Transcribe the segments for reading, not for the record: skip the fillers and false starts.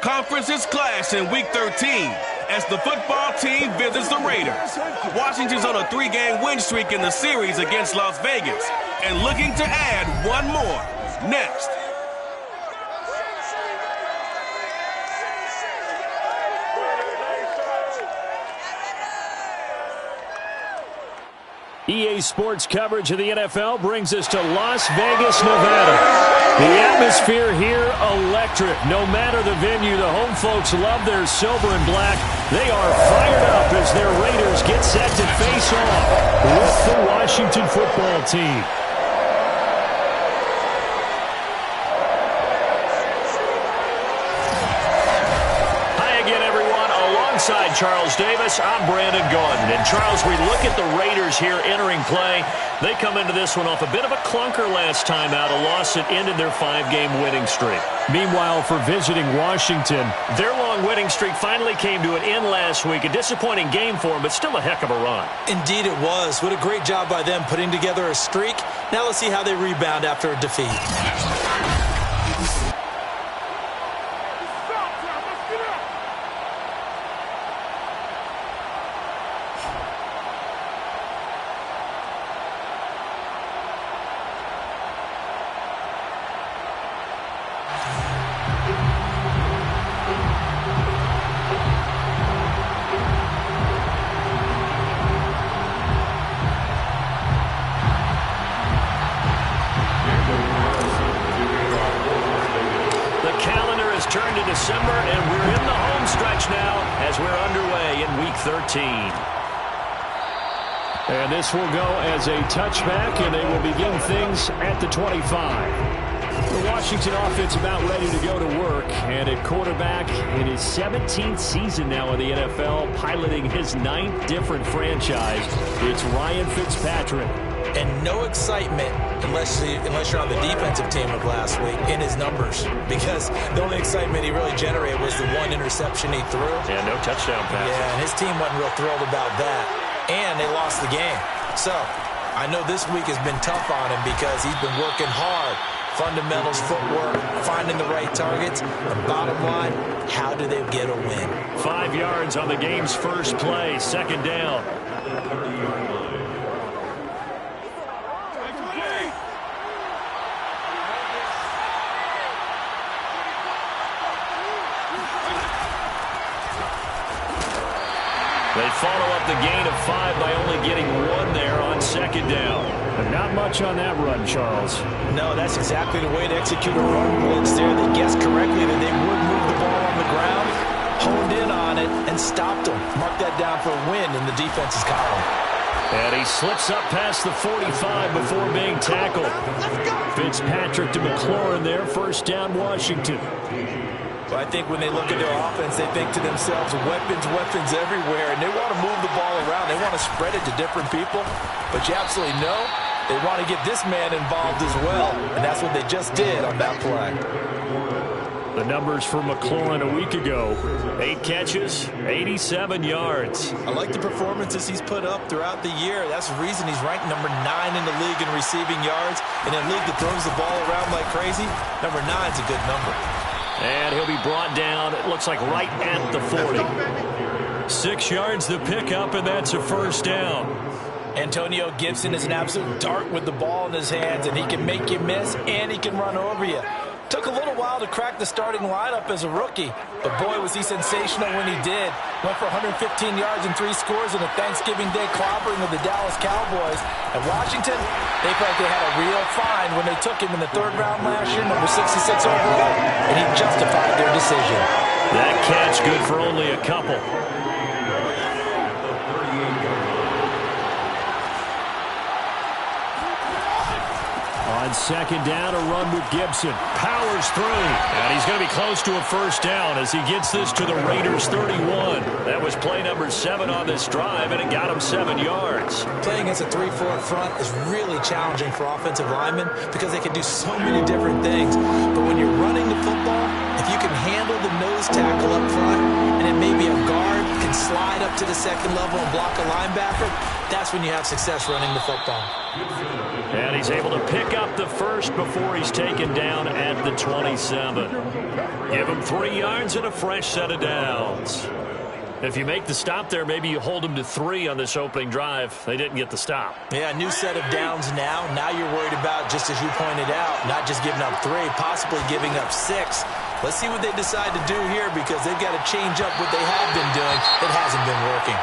conference's clash in Week 13 as the football team visits the Raiders. Washington's on a 3-game win streak in the series against Las Vegas and looking to add one more. Next. EA Sports coverage of the NFL brings us to Las Vegas, Nevada. The atmosphere here, electric. No matter the venue, the home folks love their silver and black. They are fired up as their Raiders get set to face off with the Washington football team. Alongside Charles Davis, I'm Brandon Gaudin. And Charles, we look at the Raiders here entering play. They come into this one off a bit of a clunker last time out, a loss that ended their 5-game winning streak. Meanwhile, for visiting Washington, their long winning streak finally came to an end last week. A disappointing game for them, but still a heck of a run. Indeed it was. What a great job by them putting together a streak. Now let's see how they rebound after a defeat. Turn to December, and we're in the home stretch now as we're underway in Week 13. And this will go as a touchback, and they will begin things at the 25. The Washington offense about ready to go to work, and at quarterback in his 17th season now in the NFL, piloting his 9th different franchise, it's Ryan Fitzpatrick. And no excitement unless you're on the defensive team of last week in his numbers, because the only excitement he really generated was the one interception he threw. Yeah, no touchdown pass. Yeah, and his team wasn't real thrilled about that. And they lost the game. So I know this week has been tough on him because he's been working hard. Fundamentals, footwork, finding the right targets. And bottom line, how do they get a win? 5 yards on the game's first play, second down. They follow up the gain of 5 by only getting 1 there on second down. But not much on that run, Charles. No, that's exactly the way to execute a run blitz there. They guessed correctly that they would move the ball on the ground, honed in on it, and stopped them. Mark that down for a win in the defense's column. And he slips up past the 45 before being tackled. Fitzpatrick to McLaurin there, first down Washington. I think when they look at their offense, they think to themselves, weapons everywhere, and they want to move the ball around. They want to spread it to different people, but you absolutely know they want to get this man involved as well, and that's what they just did on that play. The numbers for McLaurin a week ago, 8 catches, 87 yards. I like the performances he's put up throughout the year. That's the reason he's ranked number 9 in the league in receiving yards. In a league that throws the ball around like crazy, number 9's a good number. And he'll be brought down, it looks like right at the 40. 6 yards the pickup, and that's a first down. Antonio Gibson is an absolute dart with the ball in his hands, and he can make you miss, and he can run over you. Took a little while to crack the starting lineup as a rookie, but boy, was he sensational when he did. Went for 115 yards and 3 scores in a Thanksgiving Day clobbering of the Dallas Cowboys. At Washington, they felt they had a real find when they took him in the 3rd round last year, number 66 overall, and he justified their decision. That catch good for only a couple. On second down, a run with Gibson. Powers through. And he's going to be close to a first down as he gets this to the Raiders' 31. That was play number 7 on this drive, and it got him 7 yards. Playing against a 3-4 front is really challenging for offensive linemen because they can do so many different things. But when you're running the football, if you can handle the nose tackle up front, and it may be a guard can slide up to the second level and block a linebacker, that's when you have success running the football. And he's able to pick up the first before he's taken down at the 27. Give him 3 yards and a fresh set of downs. If you make the stop there, maybe you hold them to 3 on this opening drive. They didn't get the stop. Yeah, new set of downs now. Now you're worried about, just as you pointed out, not just giving up 3, possibly giving up 6. Let's see what they decide to do here, because they've got to change up what they have been doing. It hasn't been working.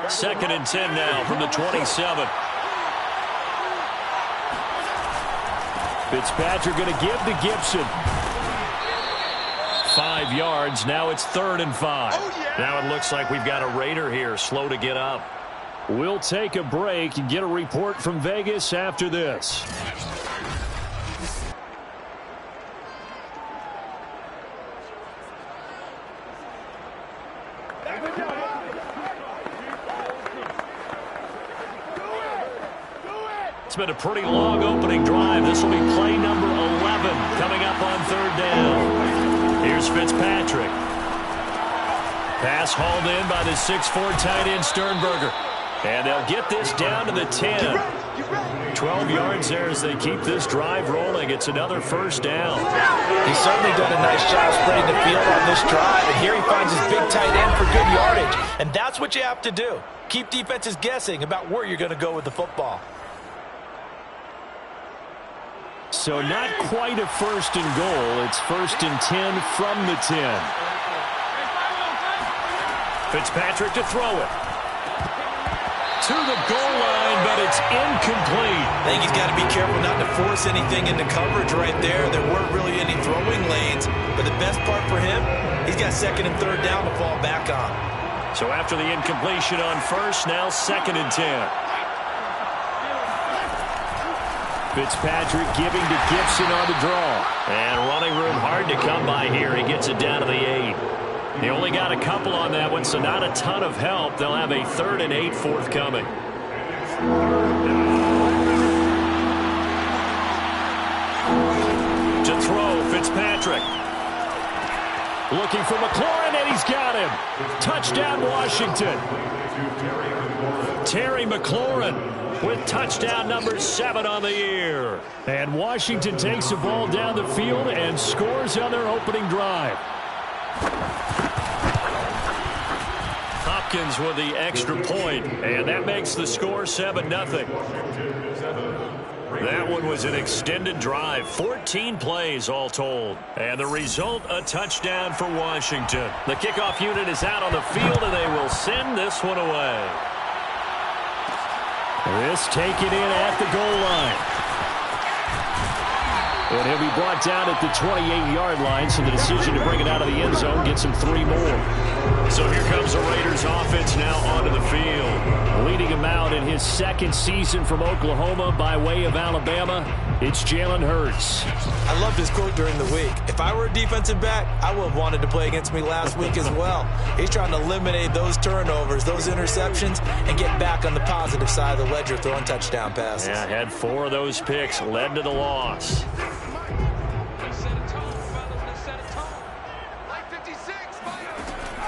Second and 10 now from the 27. Fitzpatrick going to give to Gibson. 5 yards. Now it's 3rd and 5. Oh, yeah. Now it looks like we've got a Raider here, slow to get up. We'll take a break and get a report from Vegas after this. It's been a pretty long opening drive. This will be play number 11 coming up on 3rd down. Here's Fitzpatrick. Pass hauled in by the 6'4" tight end Sternberger. And they'll get this down to the 10. 12 yards there as they keep this drive rolling. It's another 1st down. He's certainly done a nice job spreading the field on this drive. And here he finds his big tight end for good yardage. And that's what you have to do. Keep defenses guessing about where you're going to go with the football. So not quite a 1st and goal. It's 1st and 10 from the 10. Fitzpatrick to throw it. To the goal line, but it's incomplete. I think he's got to be careful not to force anything into coverage right there. There weren't really any throwing lanes. But the best part for him, he's got 2nd and 3rd down to fall back on. So after the incompletion on 1st, now 2nd and 10. Fitzpatrick giving to Gibson on the draw. And running room hard to come by here. He gets it down to the 8. They only got a couple on that one, so not a ton of help. They'll have a 3rd and 8 forthcoming. To throw, Fitzpatrick. Looking for McLaurin, and he's got him. Touchdown, Washington. Terry McLaurin with touchdown number 7 on the year. And Washington takes the ball down the field and scores on their opening drive. Hopkins with the extra point, and that makes the score 7-0. That one was an extended drive, 14 plays all told. And the result, a touchdown for Washington. The kickoff unit is out on the field, and they will send this one away. This taken in at the goal line. And he'll be brought down at the 28-yard line, so the decision to bring it out of the end zone gets him 3 more. So here comes the Raiders offense now onto the field. Leading him out in his 2nd season from Oklahoma by way of Alabama, it's Jalen Hurts. I loved his quote during the week. If I were a defensive back, I would have wanted to play against me last week as well. He's trying to eliminate those turnovers, those interceptions, and get back on the positive side of the ledger throwing touchdown passes. Yeah, had 4 of those picks, led to the loss.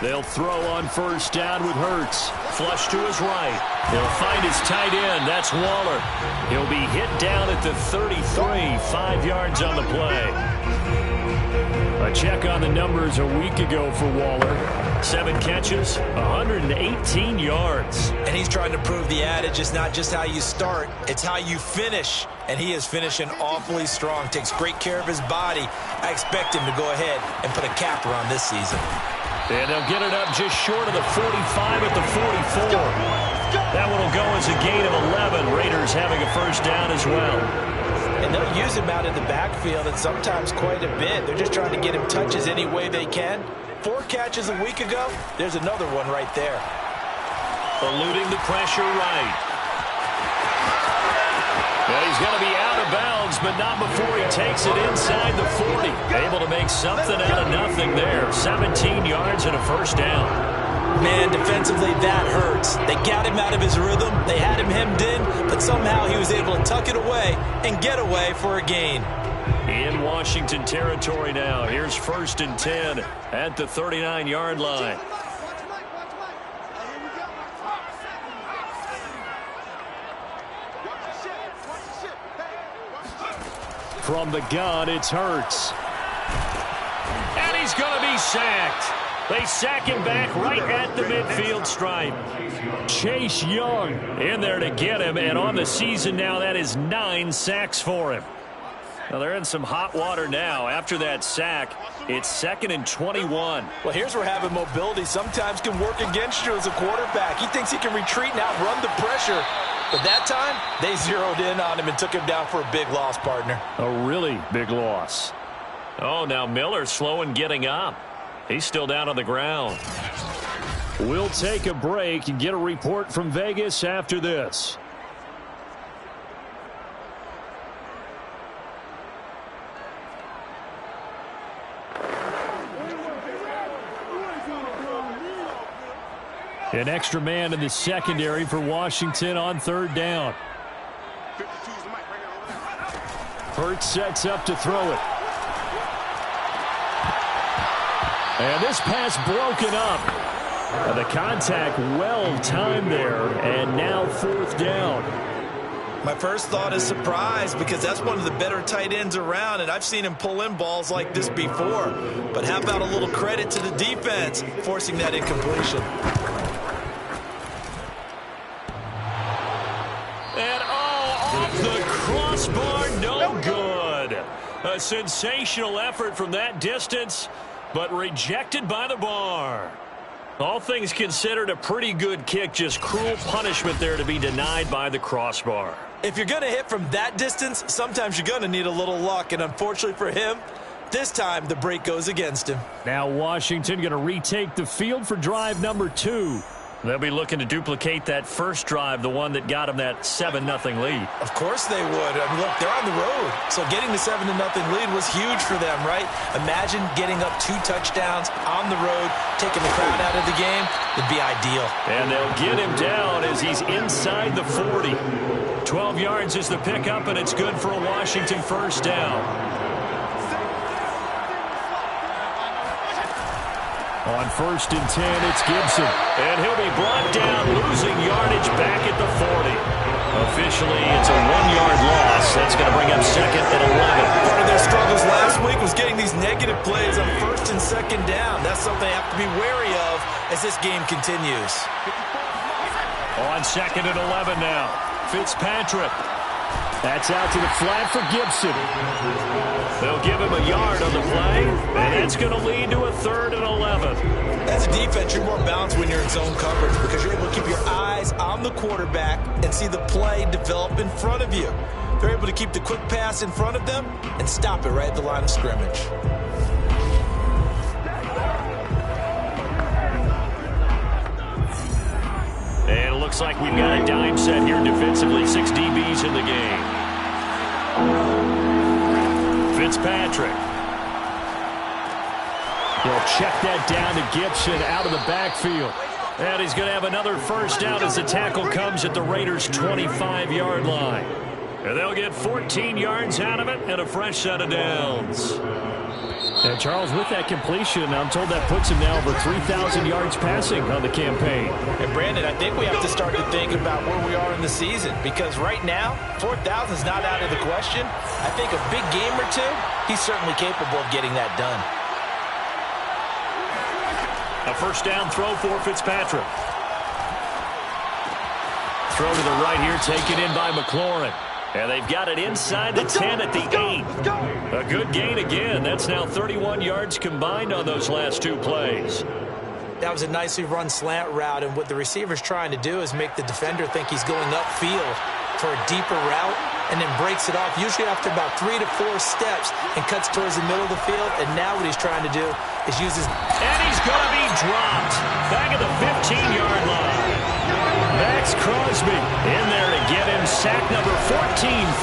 They'll throw on 1st down with Hurts. Flush to his right. He'll find his tight end. That's Waller. He'll be hit down at the 33, 5 yards on the play. A check on the numbers a week ago for Waller. 7 catches, 118 yards. And he's trying to prove the adage, it's not just how you start, it's how you finish. And he is finishing awfully strong. Takes great care of his body. I expect him to go ahead and put a capper on this season. And they'll get it up just short of the 45 at the 44. That one will go as a gain of 11. Raiders having a 1st down as well. And they'll use him out in the backfield, and sometimes quite a bit. They're just trying to get him touches any way they can. 4 catches a week ago. There's another one right there. Eluding the pressure right. Well, he's going to be out of bounds, but not before he takes it inside the 40. Able to make something out of nothing there. 17 yards and a 1st down. Man, defensively, that hurts. They got him out of his rhythm. They had him hemmed in, but somehow he was able to tuck it away and get away for a gain. In Washington territory now. Here's 1st and 10 at the 39-yard line. From the gun, it's Hurts. And he's going to be sacked. They sack him back right at the midfield stripe. Chase Young in there to get him, and on the season now, that is 9 sacks for him. Now they're in some hot water now. After that sack, it's 2nd and 21. Well, here's where having mobility sometimes can work against you as a quarterback. He thinks he can retreat and outrun the pressure. But that time, they zeroed in on him and took him down for a big loss, partner. A really big loss. Oh, now Miller's slow in getting up. He's still down on the ground. We'll take a break and get a report from Vegas after this. An extra man in the secondary for Washington on 3rd down. Hurts sets up to throw it. And this pass broken up. And the contact well timed there. And now 4th down. My first thought is surprise because that's one of the better tight ends around, and I've seen him pull in balls like this before. But how about a little credit to the defense forcing that incompletion? And off the crossbar, no good. A sensational effort from that distance, but rejected by the bar. All things considered, a pretty good kick, just cruel punishment there to be denied by the crossbar. If you're going to hit from that distance, sometimes you're going to need a little luck, and unfortunately for him, this time the break goes against him. Now Washington going to retake the field for drive number 2. They'll be looking to duplicate that first drive, the one that got them that 7-0 lead. Of course they would. I mean, look, they're on the road. So getting the 7-0 lead was huge for them, right? Imagine getting up 2 touchdowns on the road, taking the crowd out of the game. It'd be ideal. And they'll get him down as he's inside the 40. 12 yards is the pickup, and it's good for a Washington first down. On 1st and 10, it's Gibson. And he'll be brought down, losing yardage back at the 40. Officially, it's a 1-yard loss. That's going to bring up 2nd and 11. Part of their struggles last week was getting these negative plays on 1st and 2nd down. That's something they have to be wary of as this game continues. On 2nd and 11 now, Fitzpatrick. That's out to the flat for Gibson. They'll give him a yard on the play, and that's going to lead to a 3rd and 11. As a defense, you're more balanced when you're in zone coverage because you're able to keep your eyes on the quarterback and see the play develop in front of you. They're able to keep the quick pass in front of them and stop it right at the line of scrimmage. And it looks like we've got a dime set here defensively. 6 DBs in the game. Fitzpatrick. He'll check that down to Gibson out of the backfield. And he's going to have another first down as the tackle comes at the Raiders' 25-yard line. And they'll get 14 yards out of it and a fresh set of downs. And Charles, with that completion, I'm told that puts him now over 3,000 yards passing on the campaign. And Brandon, I think we have to start to think about where we are in the season because right now, 4,000 is not out of the question. I think a big game or two, he's certainly capable of getting that done. A first down throw for Fitzpatrick. Throw to the right here, taken in by McLaurin. And they've got it inside the 10 at the 8. A good gain again. That's now 31 yards combined on those last 2 plays. That was a nicely run slant route, and what the receiver's trying to do is make the defender think he's going upfield for a deeper route and then breaks it off, usually after about 3 to 4 steps, and cuts towards the middle of the field. And now what he's trying to do is use his... And he's going to be dropped back at the 15-yard line. Max Crosby in there to get him. Sack number 14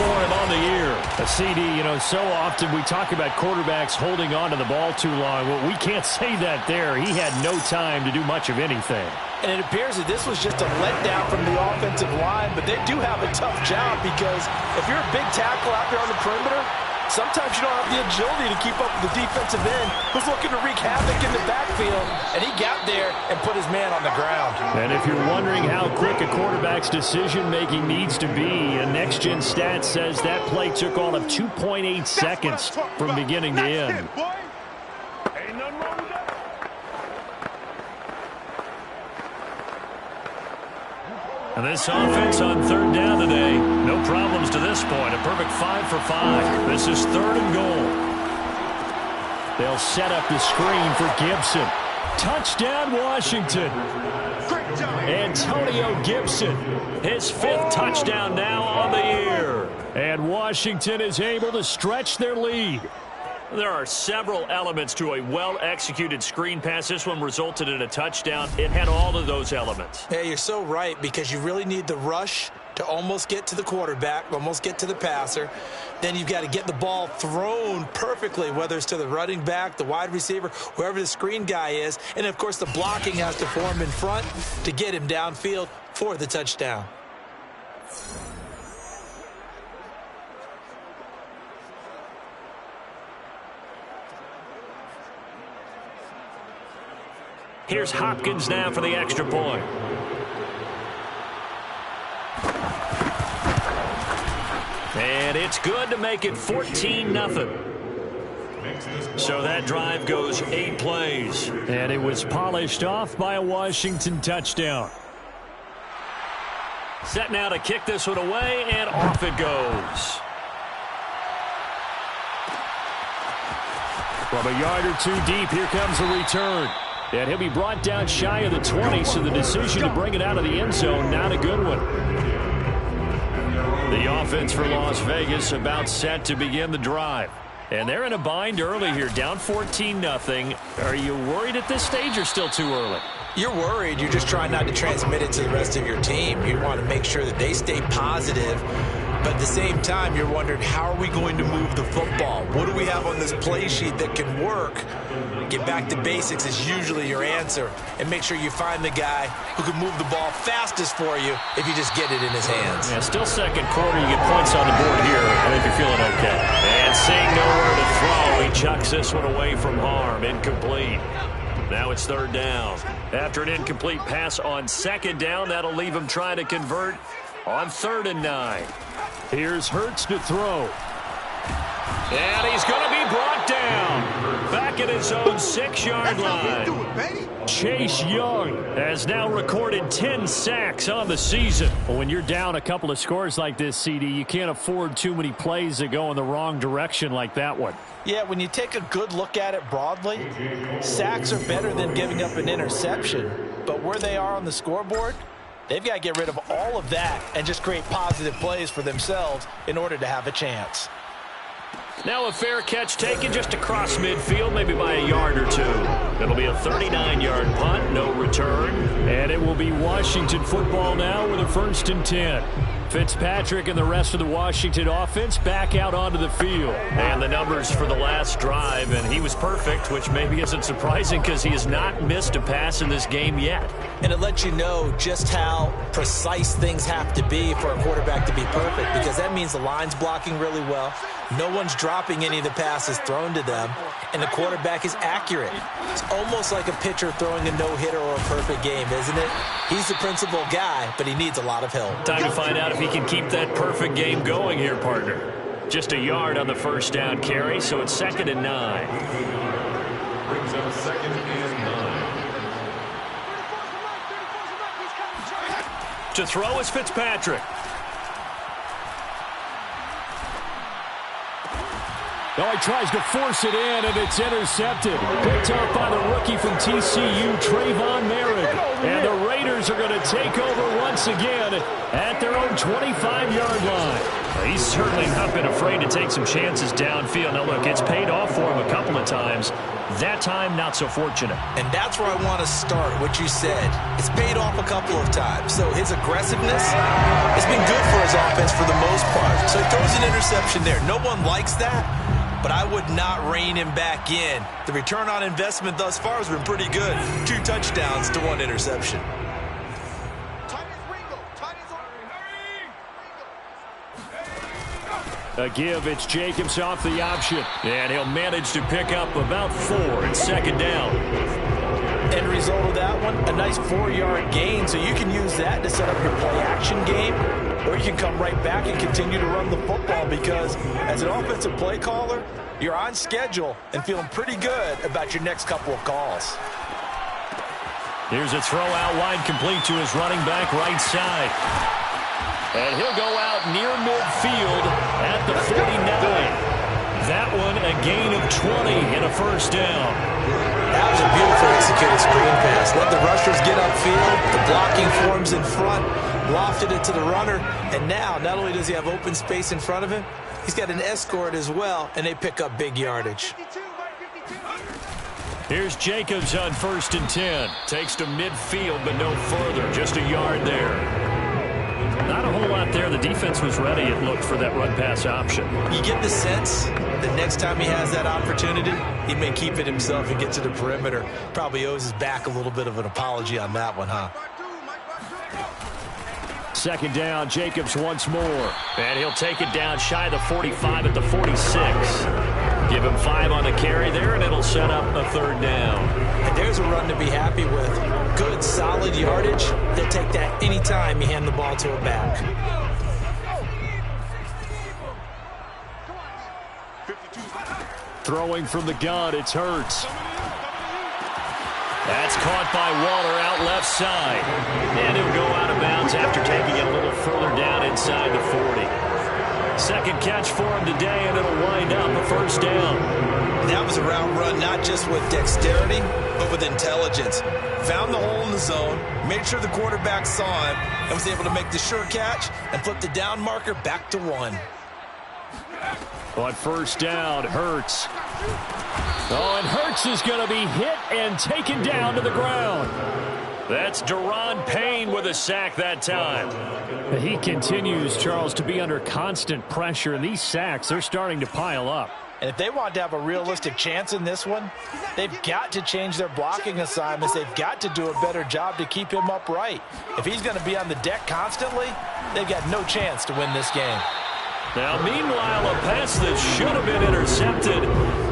for him on the year. A CD, you know, so often we talk about quarterbacks holding on to the ball too long. Well, we can't say that there. He had no time to do much of anything. And it appears that this was just a letdown from the offensive line, but they do have a tough job because if you're a big tackle out there on the perimeter, sometimes you don't have the agility to keep up with the defensive end who's looking to wreak havoc in the backfield, and he got there and put his man on the ground. And if you're wondering how quick a quarterback's decision-making needs to be, a next-gen stat says that play took all of 2.8 seconds from beginning to end. And this offense on third down today, no problems to this point. A perfect 5 for 5. This is 3rd and goal. They'll set up the screen for Gibson. Touchdown, Washington. Antonio Gibson, his 5th touchdown now on the year. And Washington is able to stretch their lead. There are several elements to a well-executed screen pass. This one resulted in a touchdown. It had all of those elements. Yeah, you're so right, because you really need the rush to almost get to the quarterback, almost get to the passer. Then you've got to get the ball thrown perfectly, whether it's to the running back, the wide receiver, whoever the screen guy is. And, of course, the blocking has to form in front to get him downfield for the touchdown. Here's Hopkins now for the extra point. And it's good to make it 14-0. So that drive goes 8 plays. And it was polished off by a Washington touchdown. Set now to kick this one away, and off it goes. From a yard or two deep, here comes a return. And he'll be brought down shy of the 20, so the decision to bring it out of the end zone, not a good one. The offense for Las Vegas about set to begin the drive. And they're in a bind early here, down 14-0. Are you worried at this stage or still too early? You're worried. You're just trying not to transmit it to the rest of your team. You want to make sure that they stay positive. But at the same time, you're wondering, how are we going to move the football? What do we have on this play sheet that can work? Get back to basics is usually your answer. And make sure you find the guy who can move the ball fastest for you if you just get it in his hands. Yeah, still second quarter. You get points on the board here. I think you're feeling okay. And seeing nowhere to throw, he chucks this one away from harm. Incomplete. Now it's 3rd down. After an incomplete pass on 2nd down, that'll leave him trying to convert on 3rd and 9. Here's Hurts to throw. And he's going to be brought down. Back at his own 6-yard line. Chase Young has now recorded 10 sacks on the season. But when you're down a couple of scores like this, CD, you can't afford too many plays that go in the wrong direction like that one. Yeah, when you take a good look at it broadly, sacks are better than giving up an interception. But where they are on the scoreboard, they've got to get rid of all of that and just create positive plays for themselves in order to have a chance. Now a fair catch taken just across midfield, maybe by a yard or two. It'll be a 39-yard punt, no return. And it will be Washington football now with a 1st and 10. Fitzpatrick and the rest of the Washington offense back out onto the field. And the numbers for the last drive, and he was perfect, which maybe isn't surprising because he has not missed a pass in this game yet. And it lets you know just how precise things have to be for a quarterback to be perfect, because that means the line's blocking really well. No one's dropping any of the passes thrown to them, and the quarterback is accurate. It's almost like a pitcher throwing a no-hitter or a perfect game, isn't it? He's the principal guy, but he needs a lot of help. Time to find out if he can keep that perfect game going here, partner. Just a yard on the 1st down carry, so it's 2nd and 9. Brings up 2nd and 9. To throw is Fitzpatrick. Oh, he tries to force it in, and it's intercepted. Picked up by the rookie from TCU, Trayvon Merrick. And the Raiders are going to take over once again at their own 25-yard line. He's certainly not been afraid to take some chances downfield. Now, look, it's paid off for him a couple of times. That time, not so fortunate. And that's where I want to start, what you said. It's paid off a couple of times. So his aggressiveness has been good for his offense for the most part. So he throws an interception there. No one likes that, but I would not rein him back in. The return on investment thus far has been pretty good. 2 touchdowns to 1 interception. A give, it's Jacobs off the option. And he'll manage to pick up about 4 and second down. End result of that one, a nice 4-yard gain. So you can use that to set up your play-action game, or you can come right back and continue to run the football because as an offensive play caller, you're on schedule and feeling pretty good about your next couple of calls. Here's a throw out wide, complete to his running back right side. And he'll go out near midfield at the 49. That one a gain of 20 and a first down. That was a beautiful executed screen pass. Let the rushers get upfield. The blocking forms in front. Lofted it to the runner. And now, not only does he have open space in front of him, he's got an escort as well, and they pick up big yardage. Here's Jacobs on 1st and 10. Takes to midfield, but no further. Just a yard there. Not a whole lot there. The defense was ready, it looked, for that run-pass option. You get the sense that next time he has that opportunity, he may keep it himself and get to the perimeter. Probably owes his back a little bit of an apology on that one, huh? Second down, Jacobs once more. And he'll take it down shy of the 45 at the 46. Give him 5 on the carry there, and it'll set up a 3rd down. And there's a run to be happy with. Good, solid yardage. They'll take that anytime you hand the ball to a back. Throwing from the gun, it's Hurts. That's caught by Waller out left side. And he'll go out of bounds after taking it a little further down inside the 40. Second catch for him today, and it'll wind up a first down. That was a route run not just with dexterity, but with intelligence. Found the hole in the zone, made sure the quarterback saw him, and was able to make the sure catch and flip the down marker back to 1. On first down, Hurts. Oh, and Hurts is going to be hit and taken down to the ground. That's Daron Payne with a sack that time. He continues, Charles, to be under constant pressure, and these sacks, they're starting to pile up. And if they want to have a realistic chance in this one, they've got to change their blocking assignments. They've got to do a better job to keep him upright. If he's going to be on the deck constantly, they've got no chance to win this game. Now, meanwhile, a pass that should have been intercepted,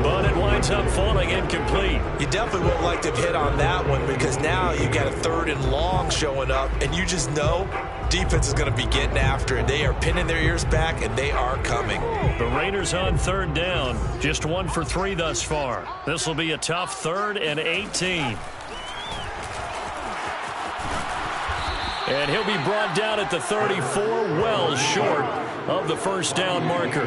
but it winds up falling incomplete. You definitely won't like to hit on that one because now you've got a 3rd and long showing up, and you just know defense is going to be getting after it. They are pinning their ears back, and they are coming. The Raiders on 3rd down, just 1 for 3 thus far. This will be a tough 3rd and 18. And he'll be brought down at the 34, well short of the first down marker.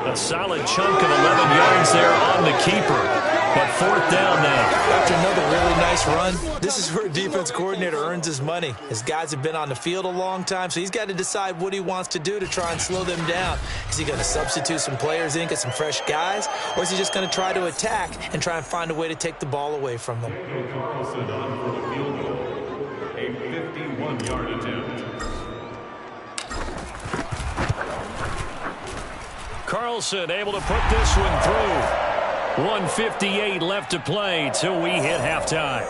A solid chunk of 11 yards there on the keeper. But 4th down now. After another really nice run, this is where a defense coordinator earns his money. His guys have been on the field a long time, so he's got to decide what he wants to do to try and slow them down. Is he going to substitute some players in, get some fresh guys, or is he just going to try to attack and try and find a way to take the ball away from them? Carlson on for the field goal, a 51-yard attempt. Carlson able to put this one through. 1:58 left to play till we hit halftime.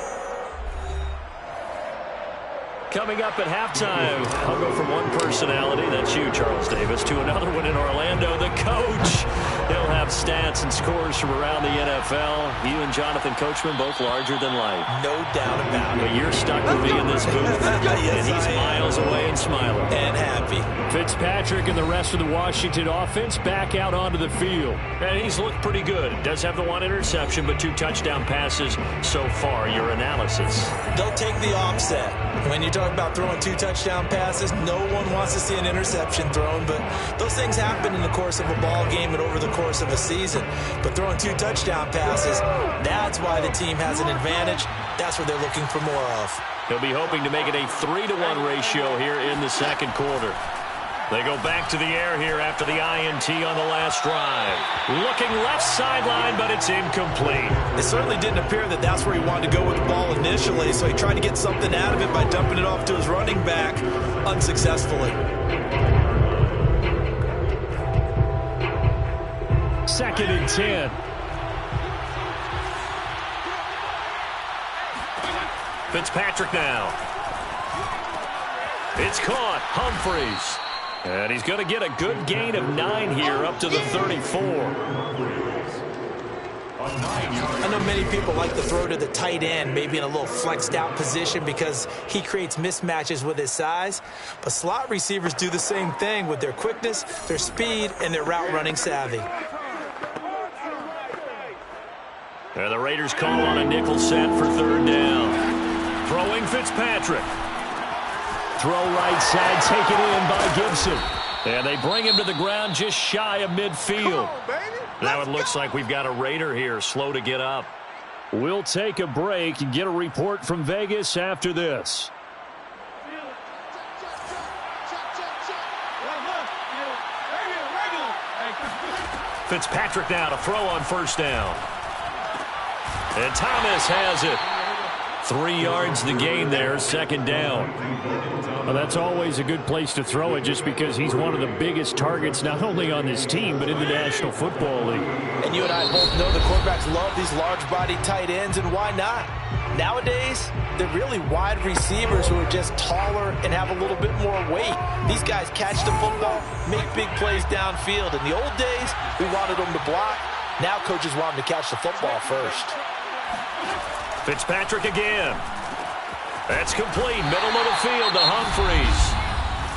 Coming up at halftime, I'll go from one personality, that's you, Charles Davis, to another one in Orlando, the coach. He'll have stats and scores from around the NFL. You and Jonathan Coachman, both larger than life. No doubt about it. But you're stuck with me in this booth, Yes, and he's miles away and smiling. And happy. Fitzpatrick and the rest of the Washington offense back out onto the field. And he's looked pretty good. Does have the 1 interception, but 2 touchdown passes so far. Your analysis? They'll take the offset. When you talk talk about throwing 2 touchdown passes. No one wants to see an interception thrown, but those things happen in the course of a ball game and over the course of a season. But throwing 2 touchdown passes, that's why the team has an advantage. That's what they're looking for more of. He'll be hoping to make it a 3-to-1 ratio here in the second quarter. They go back to the air here after the INT on the last drive. Looking left sideline, but it's incomplete. It certainly didn't appear that that's where he wanted to go with the ball initially, so he tried to get something out of it by dumping it off to his running back unsuccessfully. Second and 10. Fitzpatrick now. It's caught. Humphries. And he's going to get a good gain of 9 here up to the 34. I know many people like to throw to the tight end, maybe in a little flexed out position because he creates mismatches with his size. But slot receivers do the same thing with their quickness, their speed, and their route running savvy. And the Raiders call on a nickel set for 3rd down. Throwing Fitzpatrick. Throw right side, taken in by Gibson. And they bring him to the ground just shy of midfield. Now it looks like we've got a Raider here, slow to get up. We'll take a break and get a report from Vegas after this. Fitzpatrick now to throw on 1st down. And Thomas has it. 3 yards to gain there, 2nd down. Well, that's always a good place to throw it just because he's one of the biggest targets not only on this team but in the National Football League. And you and I both know the quarterbacks love these large-bodied tight ends, and why not? Nowadays, they're really wide receivers who are just taller and have a little bit more weight. These guys catch the football, make big plays downfield. In the old days, we wanted them to block. Now coaches want them to catch the football first. Fitzpatrick again. That's complete. Middle of the field to Humphries.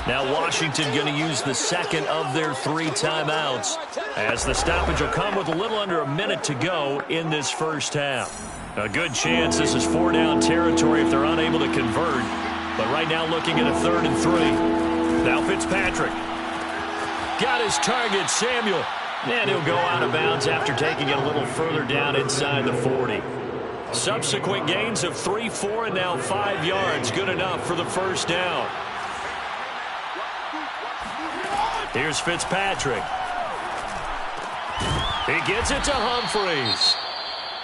Now Washington going to use the 2nd of their 3 timeouts as the stoppage will come with a little under a minute to go in this 1st half. A good chance this is 4-down territory if they're unable to convert. But right now looking at a 3rd and 3. Now Fitzpatrick. Got his target, Samuel. And he'll go out of bounds after taking it a little further down inside the 40. Subsequent gains of 3, 4, and now 5 yards. Good enough for the 1st down. Here's Fitzpatrick. He gets it to Humphries.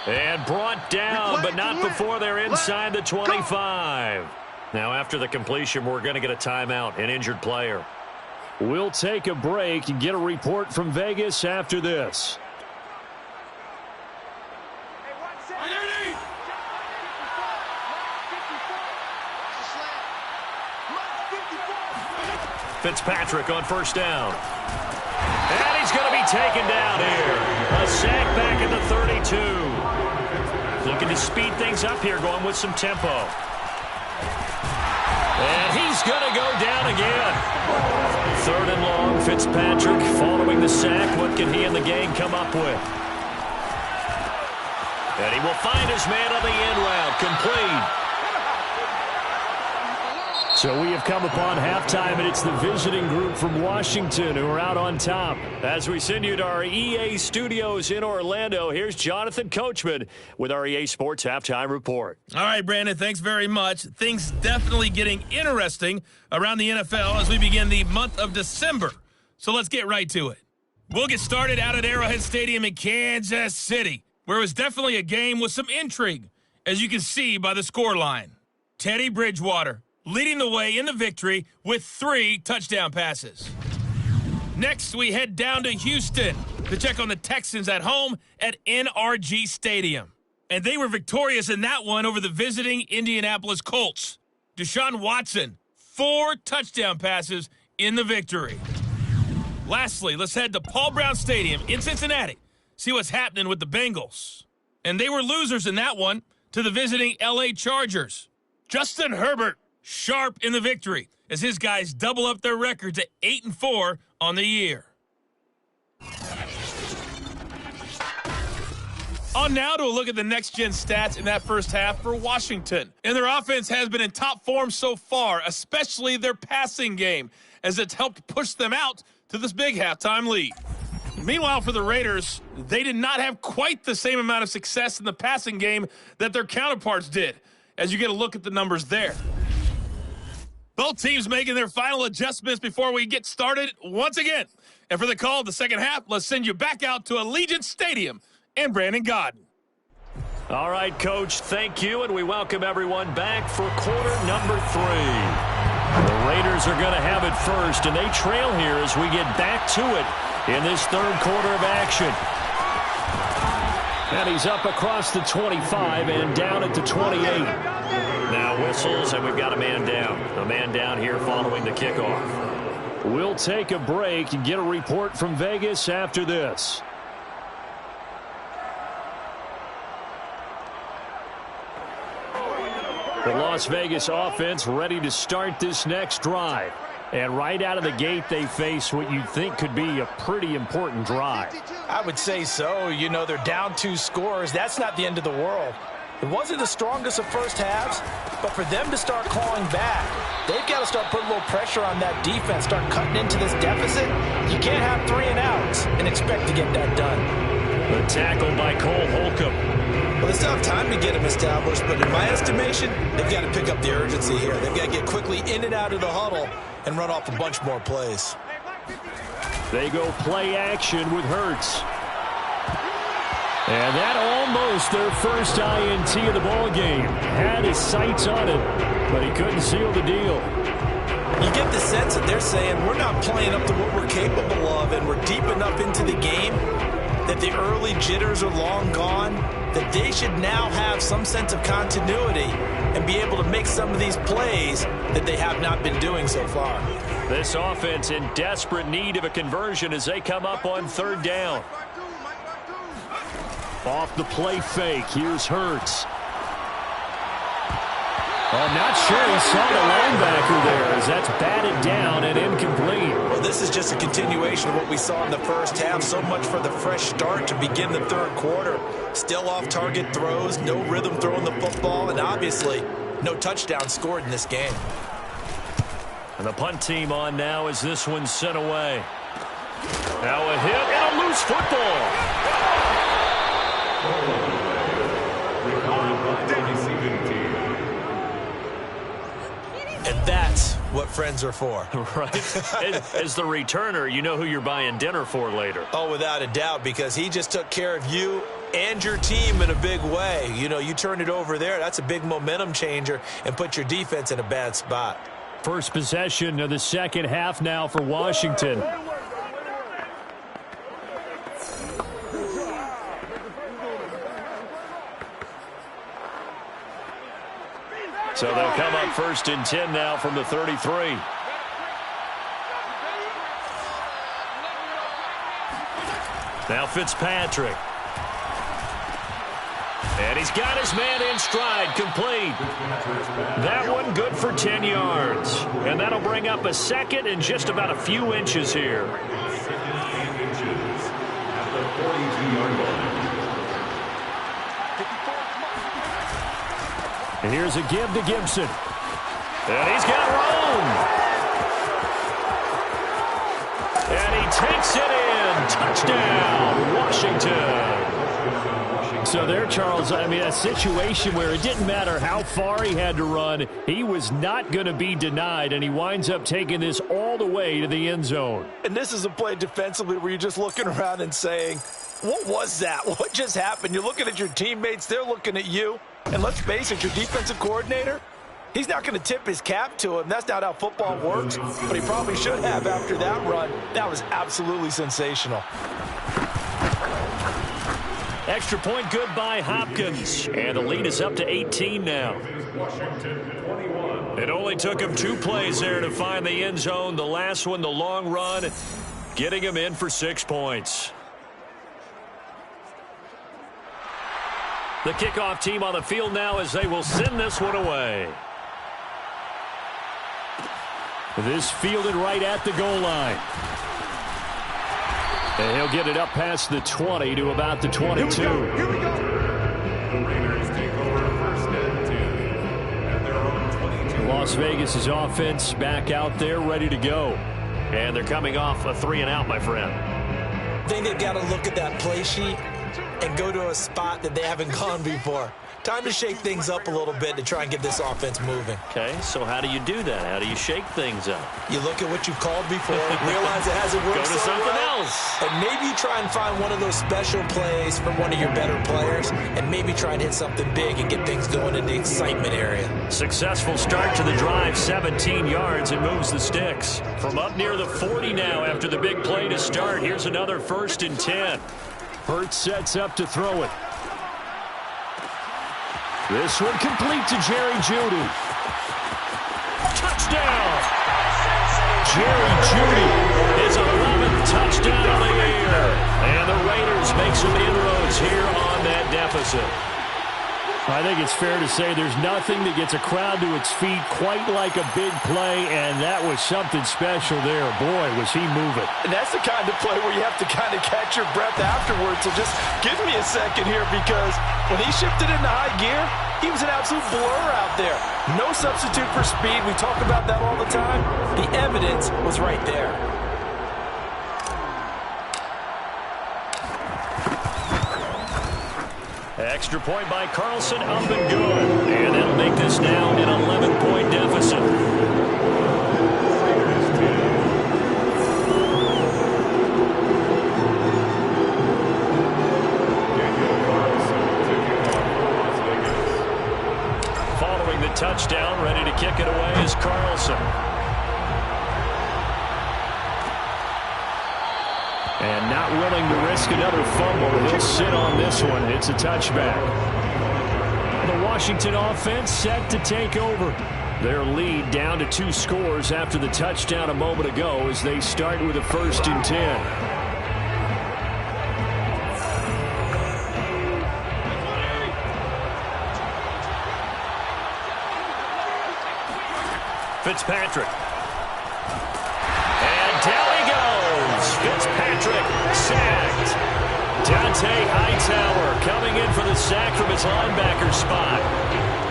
And brought down, but not before they're inside the 25. Now after the completion, we're going to get a timeout, an injured player. We'll take a break and get a report from Vegas after this. Fitzpatrick on 1st down. And he's going to be taken down here. A sack back at the 32. Looking to speed things up here, going with some tempo. And he's going to go down again. 3rd and long, Fitzpatrick following the sack. What can he and the gang come up with? And he will find his man on the end route, complete. So we have come upon halftime, and it's the visiting group from Washington who are out on top. As we send you to our EA studios in Orlando, here's Jonathan Coachman with our EA Sports Halftime Report. All right, Brandon, thanks very much. Things definitely getting interesting around the NFL as we begin the month of December. So let's get right to it. We'll get started out at Arrowhead Stadium in Kansas City, where it was definitely a game with some intrigue, as you can see by the scoreline. Teddy Bridgewater leading the way in the victory with 3 touchdown passes. Next, we head down to Houston to check on the Texans at home at NRG Stadium. And they were victorious in that one over the visiting Indianapolis Colts. Deshaun Watson, 4 touchdown passes in the victory. Lastly, let's head to Paul Brown Stadium in Cincinnati, see what's happening with the Bengals. And they were losers in that one to the visiting LA Chargers. Justin Herbert, sharp in the victory as his guys double up their records at 8-4 on the year. On now to a look at the next-gen stats in that first half for Washington. And their offense has been in top form so far, especially their passing game, as it's helped push them out to this big halftime lead. Meanwhile, for the Raiders, they did not have quite the same amount of success in the passing game that their counterparts did, as you get a look at the numbers there. Both teams making their final adjustments before we get started once again. And for the call of the second half, let's send you back out to Allegiant Stadium and Brandon Godden. All right, Coach, thank you, and we welcome everyone back for quarter number 3. The Raiders are going to have it first, and they trail here as we get back to it in this third quarter of action. And he's up across the 25 and down at the 28. Now whistles, and we've got a man down. A man down here following the kickoff. We'll take a break and get a report from Vegas after this. The Las Vegas offense ready to start this next drive. And right out of the gate, they face what you'd think could be a pretty important drive. I would say so. You know, they're down 2 scores. That's not the end of the world. It wasn't the strongest of first halves, but for them to start clawing back, they've got to start putting a little pressure on that defense, start cutting into this deficit. You can't have 3 and outs and expect to get that done. The tackle by Cole Holcomb. Well, they still have time to get him established, but in my estimation, they've got to pick up the urgency here. They've got to get quickly in and out of the huddle and run off a bunch more plays. They go play action with Hurts. And that almost their first INT of the ball game. Had his sights on it, but he couldn't seal the deal. You get the sense that they're saying we're not playing up to what we're capable of, and we're deep enough into the game that the early jitters are long gone, that they should now have some sense of continuity and be able to make some of these plays that they have not been doing so far. This offense in desperate need of a conversion as they come up on third down. Off the play fake, here's Hurts. I'm not sure he saw the linebacker there as that's batted down and incomplete. Well, this is just a continuation of what we saw in the first half. So much for the fresh start to begin the third quarter. Still off-target throws, no rhythm throwing the football, and obviously no touchdown scored in this game. And the punt team on now as this one's sent away. Now a hit and a loose football. And that's what friends are for. Right. As the returner, you know who you're buying dinner for later. Oh, without a doubt, because he just took care of you and your team in a big way. You know, you turn it over there, that's a big momentum changer and put your defense in a bad spot. First possession of the second half now for Washington. So they'll come up first and 10 now from the 33. Now Fitzpatrick. And he's got his man in stride, complete. That one good for 10 yards. And that'll bring up a second and just about a few inches here. And here's a give to Gibson. And he's got room. And he takes it in. Touchdown, Washington. So there, Charles, I mean, a situation where it didn't matter how far he had to run, he was not going to be denied, and he winds up taking this all the way to the end zone. And this is a play defensively where you're just looking around and saying, what was that? What just happened? You're looking at your teammates, they're looking at you. And let's face it, your defensive coordinator, he's not going to tip his cap to him. That's not how football works, but he probably should have after that run. That was absolutely sensational. Extra point good by Hopkins. And the lead is up to 18 now. It only took him 2 plays there to find the end zone. The last one, the long run, getting him in for 6 points. The kickoff team on the field now as they will send this one away. This fielded right at the goal line. And he'll get it up past the 20 to about the 22. Here we go. the Raiders take over first and 10 at their own 22. Las Vegas' offense back out there ready to go. And they're coming off a 3-and-out, my friend. I think they've got to look at that play sheet and go to a spot that they haven't gone before. Time to shake things up a little bit to try and get this offense moving. Okay, so how do you do that? How do you shake things up? You look at what you've called before, realize it hasn't worked Go to so something well, else. and maybe you try and find one of those special plays from one of your better players, and maybe try and hit something big and get things going in the excitement area. Successful start to the drive, 17 yards, and moves the sticks. From up near the 40 now after the big play to start. Here's another 1st and 10. Hurts sets up to throw it. This one complete to Jerry Jeudy. Touchdown! Jerry Jeudy, his 11th touchdown of the year. And the Raiders make some inroads here on that deficit. I think it's fair to say there's nothing that gets a crowd to its feet quite like a big play, and that was something special there. Boy, was he moving. And that's the kind of play where you have to kind of catch your breath afterwards. So just give me a second here, because when he shifted into high gear, he was an absolute blur out there. No substitute for speed. We talk about that all the time. The evidence was right there. Extra point by Carlson, up and good. And that'll make this now an 11-point deficit. Following the touchdown, ready to kick it away is Carlson. And not willing to risk another fumble. He'll sit on this one. It's a touchback. The Washington offense set to take over. Their lead down to 2 scores after the touchdown a moment ago as they start with a 1st and 10. Fitzpatrick. And down he goes. Fitzpatrick sacked. Dante Hightower coming in for the sack from his linebacker spot.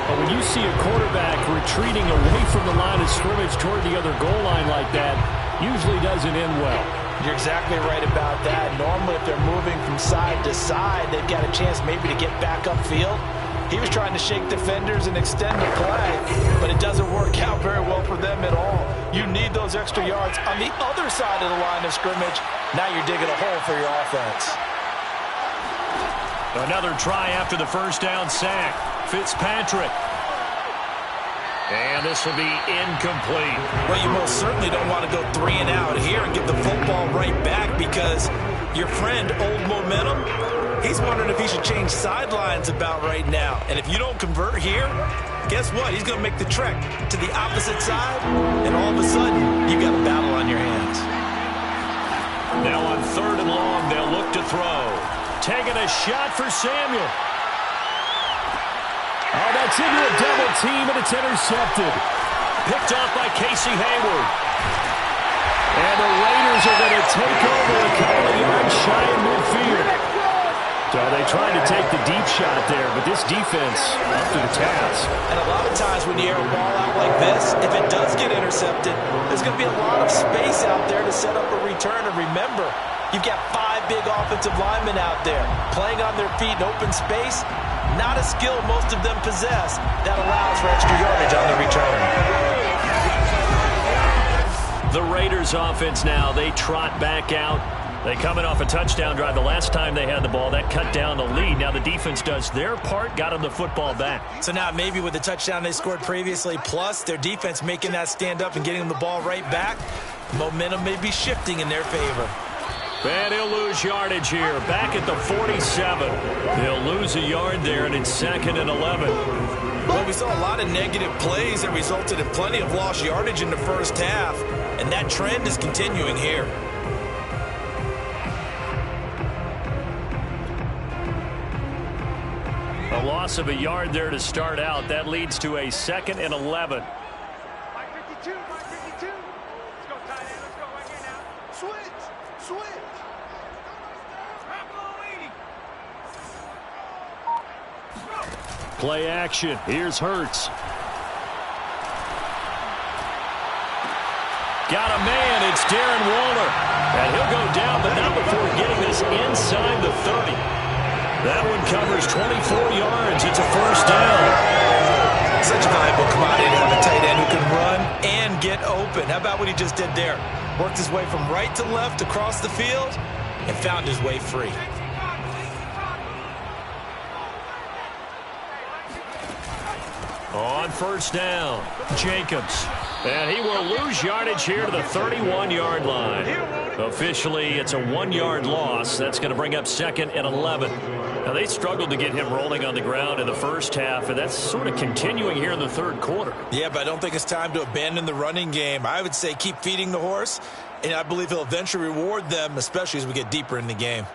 But when you see a quarterback retreating away from the line of scrimmage toward the other goal line like that, usually doesn't end well. You're exactly right about that. Normally, if they're moving from side to side, they've got a chance maybe to get back upfield. He was trying to shake defenders and extend the play, but it doesn't work out very well for them at all. You need those extra yards on the other side of the line of scrimmage. Now you're digging a hole for your offense. Another try after the first down sack. Fitzpatrick. And this will be incomplete. Well, you most certainly don't want to go 3 and out here and get the football right back, because your friend, Old Momentum, he's wondering if he should change sidelines about right now. And if you don't convert here, guess what? He's going to make the trek to the opposite side, and all of a sudden, you've got a battle on your hands. Now on 3rd and long, they'll look to throw. Taking a shot for Samuel. Oh, that's into a double team, and it's intercepted. Picked off by Casey Hayward. And the Raiders are going to take over a couple of yards shy of midfield. So they tried to take the deep shot there, but this defense up to the task. And a lot of times when you air a ball out like this, if it does get intercepted, there's going to be a lot of space out there to set up a return. And remember, you've got 5 big offensive linemen out there playing on their feet in open space. Not a skill most of them possess that allows for extra yardage on the return. The Raiders offense now, they trot back out. They coming off a touchdown drive. The last time they had the ball, that cut down the lead. Now the defense does their part, got them the football back. So now maybe with the touchdown they scored previously, plus their defense making that stand up and getting them the ball right back, momentum may be shifting in their favor. And he'll lose yardage here. Back at the 47. They'll lose a yard there, and it's 2nd and 11. Well, we saw a lot of negative plays that resulted in plenty of lost yardage in the first half, and that trend is continuing here. A loss of a yard there to start out. That leads to a 2nd and 11. Mike 52, Mike 52. Let's go, tight end. Let's go right here now. Switch, switch. Drop below 80. Play action. Here's Hurts. Got a man. It's Darren Waller. And he'll go down, but not before getting this inside the 30. That one covers 24 yards. It's a first down. Such a valuable commodity to have a tight end who can run and get open. How about what he just did there? Worked his way from right to left across the field and found his way free. On first down, Jacobs. And he will lose yardage here to the 31-yard line. Officially, it's a 1-yard loss. That's going to bring up 2nd and 11. Now, they struggled to get him rolling on the ground in the first half, and that's sort of continuing here in the third quarter. Yeah, but I don't think it's time to abandon the running game. I would say keep feeding the horse, and I believe he'll eventually reward them, especially as we get deeper in the game.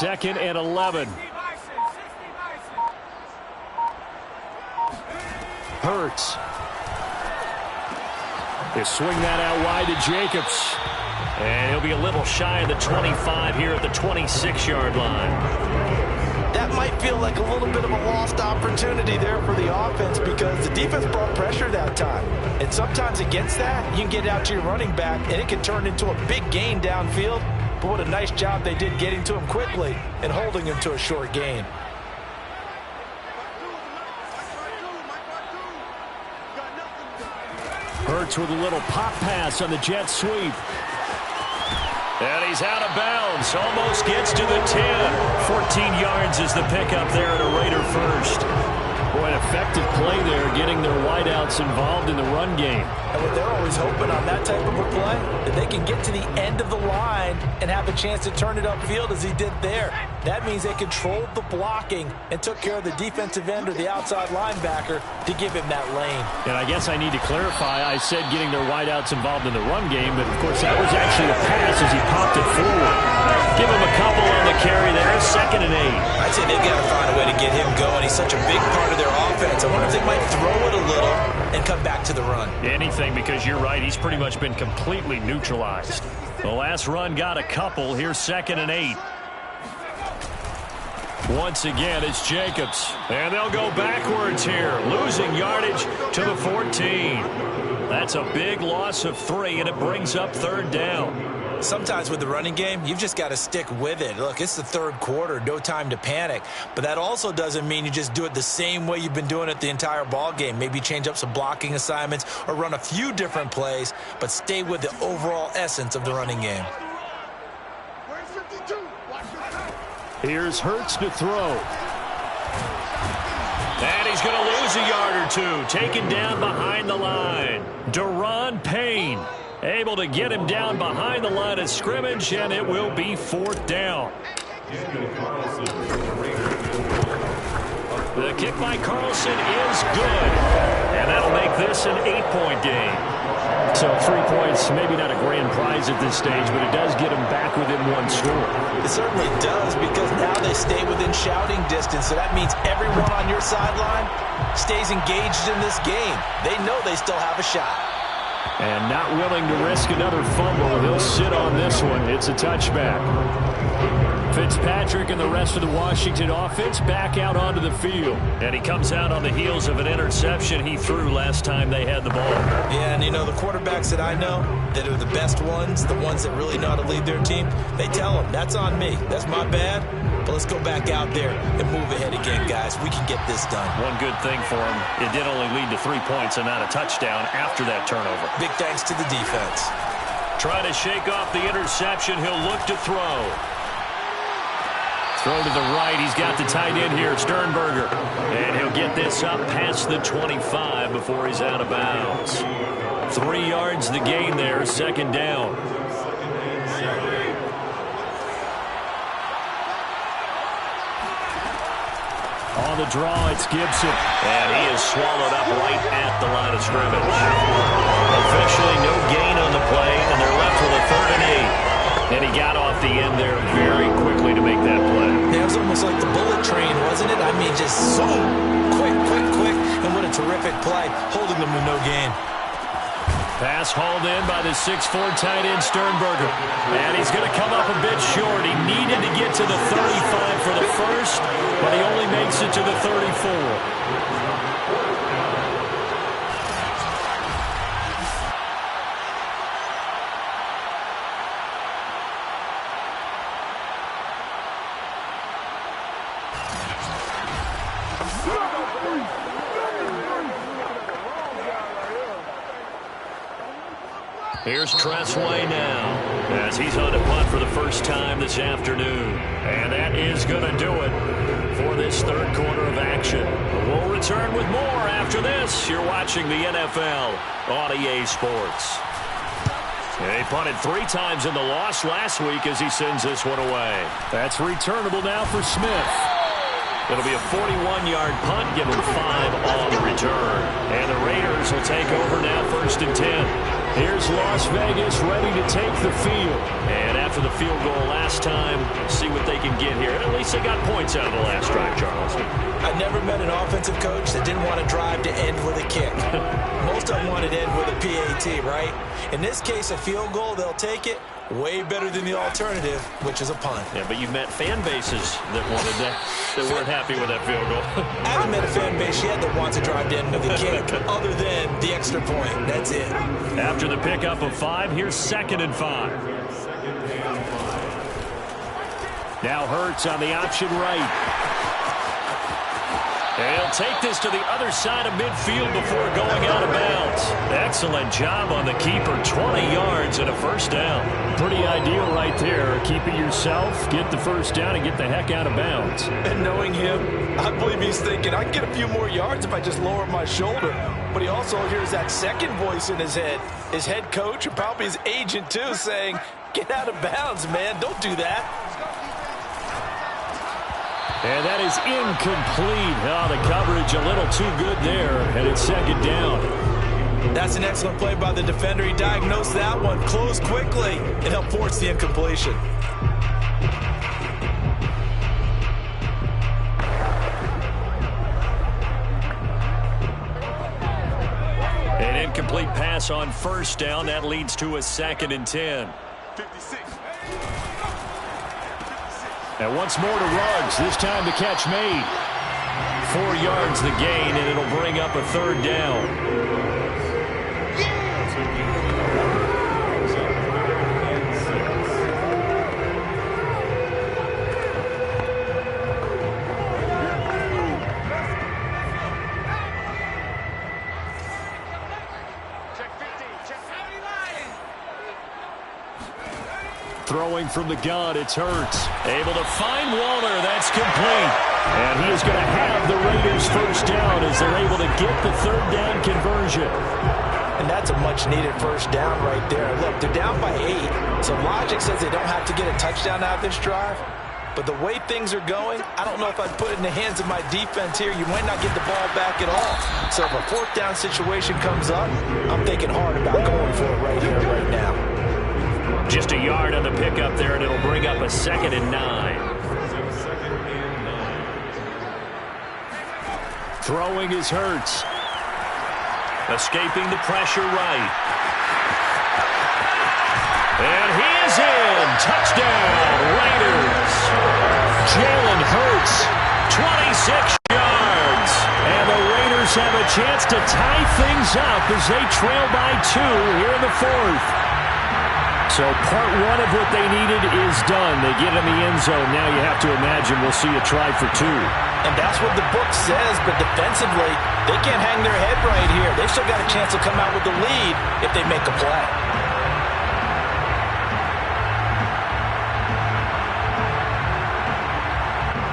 Second and 11. Hurts. They swing that out wide to Jacobs. And he'll be a little shy of the 25 here at the 26-yard line. That might feel like a little bit of a lost opportunity there for the offense because the defense brought pressure that time. And sometimes against that, you can get out to your running back, and it can turn into a big gain downfield. But what a nice job they did getting to him quickly and holding him to a short gain. Hurts with a little pop pass on the jet sweep. And he's out of bounds. Almost gets to the 10. 14 yards is the pickup there at a Raider first. Boy, an effective play there, getting their wideouts involved in the run game. And what they're always hoping on that type of a play, that they can get to the end of the line and have a chance to turn it upfield as he did there. That means they controlled the blocking and took care of the defensive end or the outside linebacker to give him that lane. And I guess I need to clarify, I said getting their wideouts involved in the run game, but of course that was actually a pass as he popped it forward. Give him a couple on the carry there, 2nd and 8. I'd say they've got to find a way to get him going. He's such a big part of their offense. I wonder if they might throw it a little and come back to the run. Anything, because you're right, he's pretty much been completely neutralized. The last run got a couple. Here's 2nd and 8. Once again, it's Jacobs. And they'll go backwards here, losing yardage to the 14. That's a big loss of 3, and it brings up 3rd down. Sometimes with the running game, you've just got to stick with it. Look, it's the third quarter, no time to panic. But that also doesn't mean you just do it the same way you've been doing it the entire ball game. Maybe change up some blocking assignments or run a few different plays, but stay with the overall essence of the running game. Here's Hurts to throw. And he's going to lose a yard or two. Taken down behind the line. Deron Payne able to get him down behind the line of scrimmage, and it will be 4th down. The kick by Carlson is good. And that'll make this an 8-point game. So 3 points, maybe not a grand prize at this stage, but it does get them back within 1 score. It certainly does, because now they stay within shouting distance. So that means everyone on your sideline stays engaged in this game. They know they still have a shot. And not willing to risk another fumble. He'll sit on this one. It's a touchback. Fitzpatrick and the rest of the Washington offense back out onto the field. And he comes out on the heels of an interception he threw last time they had the ball. Yeah, and you know, the quarterbacks that I know that are the best ones, the ones that really know how to lead their team, they tell them, that's on me. That's my bad. But let's go back out there and move ahead again, guys. We can get this done. One good thing for him, it did only lead to 3 points and not a touchdown after that turnover. Big thanks to the defense. Trying to shake off the interception. He'll look to throw. Throw to the right. He's got the tight end here, Sternberger. And he'll get this up past the 25 before he's out of bounds. 3 yards the gain there, 2nd down. On the draw, it's Gibson. And he is swallowed up right at the line of scrimmage. Officially no gain on the play, and they're left with a 3rd and 8. And he got off the end there very quickly to make that play. Yeah, it was almost like the bullet train, wasn't it? I mean, just zoom, quick, and what a terrific play, holding them to no gain. Pass hauled in by the 6'4" tight end Sternberger. And he's going to come up a bit short. He needed to get to the 35 for the first, but he only makes it to the 34. Here's Tressway now as he's on a punt for the first time this afternoon. And that is going to do it for this third quarter of action. We'll return with more after this. You're watching the NFL on EA Sports. He punted 3 times in the loss last week as he sends this one away. That's returnable now for Smith. It'll be a 41-yard punt, give him 5 on the return. And the Raiders will take over now, 1st and 10. Here's Las Vegas ready to take the field. And after the field goal last time, see what they can get here. At least they got points out of the last drive, Charles. I never met an offensive coach that didn't want to drive to end with a kick. Most of them wanted to end with a PAT, right? In this case, a field goal, they'll take it. Way better than the alternative, which is a punt. Yeah, but you met fan bases that wanted that weren't happy with that field goal. I haven't met a fan base yet that wants to drive to end with a kick, other than the extra point. That's it. After the pickup of 5, here's 2nd and 5. Now Hurts on the option right. And he'll take this to the other side of midfield before going out of bounds. Excellent job on the keeper. 20 yards and a first down. Pretty ideal right there. Keep it yourself, get the first down, and get the heck out of bounds. And knowing him, I believe he's thinking, I can get a few more yards if I just lower my shoulder. But he also hears that second voice in his head. His head coach, and probably his agent too, saying, get out of bounds, man. Don't do that. And that is incomplete. Oh, the coverage a little too good there, and it's 2nd down. That's an excellent play by the defender. He diagnosed that one, closed quickly, and helped force the incompletion. An incomplete pass on 1st down. That leads to a 2nd and 10. 56. And once more to Ruggs, this time the catch made. 4 yards the gain, and it'll bring up a 3rd down. Throwing from the gun, it's Hurts. Able to find Waller. That's complete. And he is going to have the Raiders' first down as they're able to get the 3rd down conversion. And that's a much-needed first down right there. Look, they're down by 8, so logic says they don't have to get a touchdown out of this drive. But the way things are going, I don't know if I'd put it in the hands of my defense here. You might not get the ball back at all. So if a 4th down situation comes up, I'm thinking hard about going for it right here, right now. Just a yard on the pickup there, and it'll bring up a 2nd and 9. Throwing is Hurts. Escaping the pressure right. And he is in. Touchdown, Raiders. Jalen Hurts, 26 yards. And the Raiders have a chance to tie things up as they trail by 2 here in the 4th. So part 1 of what they needed is done. They get in the end zone. Now you have to imagine we'll see a try for 2. And that's what the book says, but defensively, they can't hang their head right here. They've still got a chance to come out with the lead if they make a play.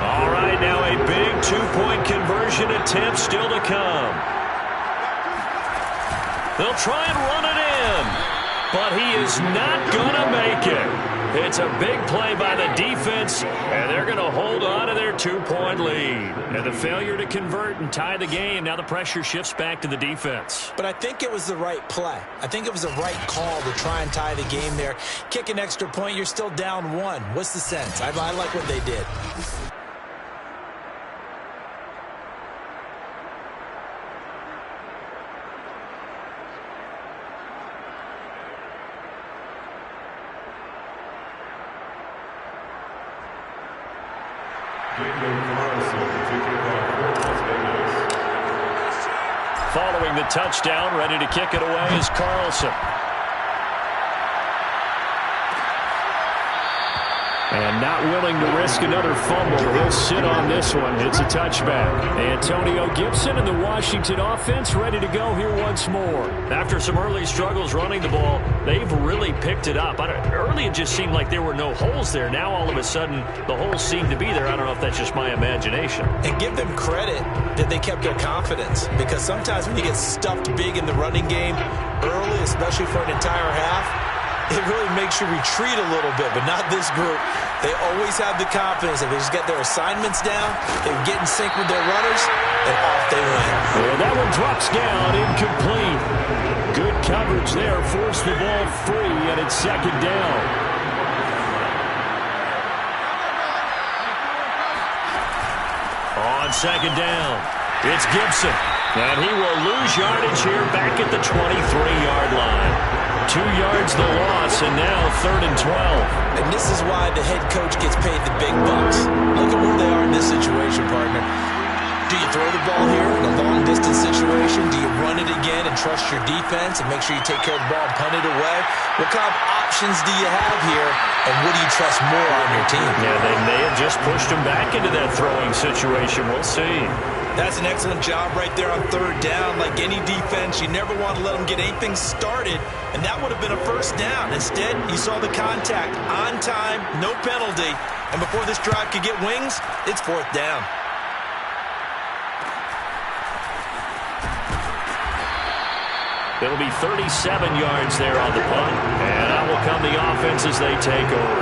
All right, now a big 2-point conversion attempt still to come. They'll try and run it in, but he is not going to make it. It's a big play by the defense, and they're going to hold on to their 2-point lead. And the failure to convert and tie the game, now the pressure shifts back to the defense. But I think it was the right play. I think it was the right call to try and tie the game there. Kick an extra point, you're still down 1. What's the sense? I like what they did. Following the touchdown, ready to kick it away is Carlson. And not willing to risk another fumble. He'll sit on this one. It's a touchback. Antonio Gibson and the Washington offense ready to go here once more. After some early struggles running the ball, they've really picked it up. Early it just seemed like there were no holes there. Now all of a sudden the holes seem to be there. I don't know if that's just my imagination. And give them credit that they kept their confidence, because sometimes when you get stuffed big in the running game early, especially for an entire half, it really makes you retreat a little bit, but not this group. They always have the confidence. If they just get their assignments down, they get in sync with their runners, and off they went. Well, that one drops down, incomplete. Good coverage there, forced the ball free, and it's second down. On second down, it's Gibson. And he will lose yardage here back at the 23-yard line. 2 yards the loss, and now 3rd and 12. And this is why the head coach gets paid the big bucks. Look at where they are in this situation, partner. Do you throw the ball here in a long-distance situation? Do you run it again and trust your defense and make sure you take care of the ball and punt it away? What kind of options do you have here, and what do you trust more on your team? Yeah, they may have just pushed him back into that throwing situation. We'll see. That's an excellent job right there on 3rd down. Like any defense, you never want to let them get anything started, and that would have been a 1st down. Instead, you saw the contact on time, no penalty, and before this drive could get wings, it's 4th down. It'll be 37 yards there on the punt, and out will come the offense as they take over.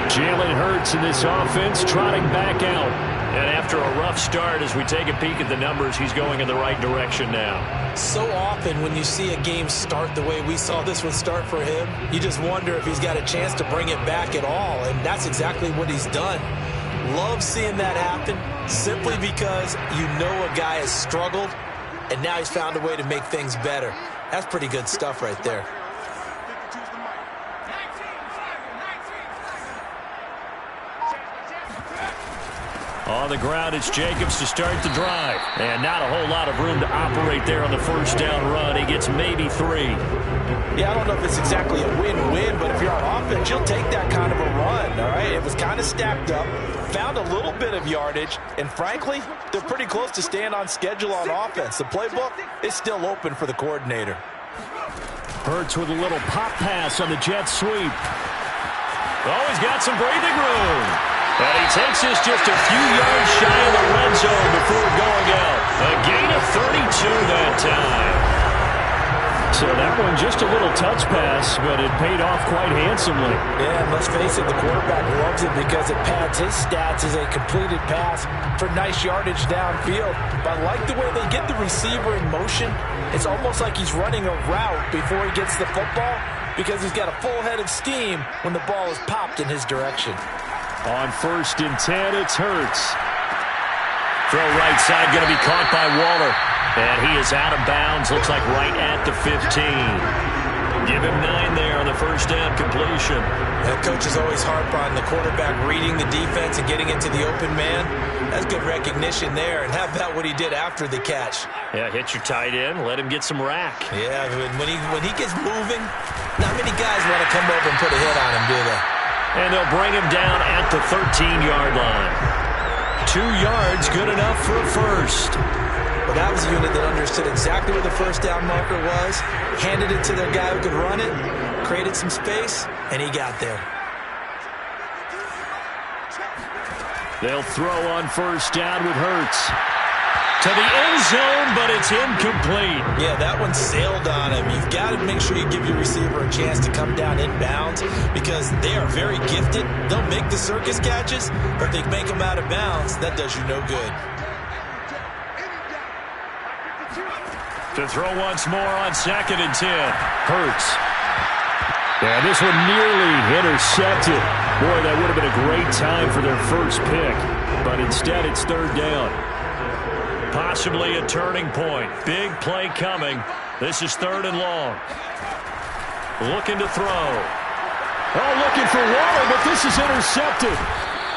Jalen Hurts in this offense trotting back out. And after a rough start, as we take a peek at the numbers, he's going in the right direction now. So often when you see a game start the way we saw this one start for him, you just wonder if he's got a chance to bring it back at all, and that's exactly what he's done. Love seeing that happen, simply because you know a guy has struggled, and now he's found a way to make things better. That's pretty good stuff right there. On the ground, it's Jacobs to start the drive. And not a whole lot of room to operate there on the 1st down run. He gets maybe 3. Yeah, I don't know if it's exactly a win-win, but if you're on offense, you'll take that kind of a run, all right? It was kind of stacked up, found a little bit of yardage, and frankly, they're pretty close to staying on schedule on offense. The playbook is still open for the coordinator. Hurts with a little pop pass on the jet sweep. Oh, he's got some breathing room. And he takes this just a few yards shy of the red zone before going out. A gain of 32 that time. So that one just a little touch pass, but it paid off quite handsomely. Yeah, and let's face it, the quarterback loves it because it pads his stats as a completed pass for nice yardage downfield. But I like the way they get the receiver in motion. It's almost like he's running a route before he gets the football, because he's got a full head of steam when the ball is popped in his direction. On 1st and 10, it's Hurts. Throw right side, going to be caught by Waller. And he is out of bounds, looks like right at the 15. Give him 9 there on the 1st down completion. And coaches always harp on the quarterback reading the defense and getting into the open man. That's good recognition there. And how about what he did after the catch? Yeah, hit your tight end, let him get some rack. Yeah, when he gets moving, not many guys want to come over and put a hit on him, do they? And they'll bring him down at the 13-yard line. 2 yards, good enough for a 1st. Well, that was a unit that understood exactly where the 1st down marker was, handed it to their guy who could run it, created some space, and he got there. They'll throw on 1st down with Hurts. To the end zone, but it's incomplete. Yeah, that one sailed on him. You've got to make sure you give your receiver a chance to come down inbounds, because they are very gifted. They'll make the circus catches, but if they make them out of bounds, that does you no good. To throw once more on 2nd and 10. Hurts. And this one nearly intercepted. Boy, that would have been a great time for their first pick. But instead, it's 3rd down. Possibly a turning point. Big play coming. This is 3rd and long. Looking to throw. Oh, looking for Waller, but this is intercepted.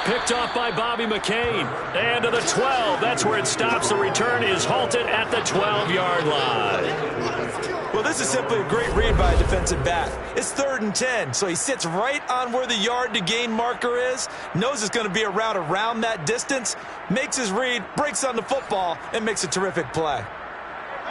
Picked off by Bobby McCain. And to the 12. That's where it stops. The return is halted at the 12-yard line. Well, this is simply a great read by a defensive back. It's 3rd and 10, so he sits right on where the yard-to-gain marker is, knows it's going to be a route around that distance, makes his read, breaks on the football, and makes a terrific play.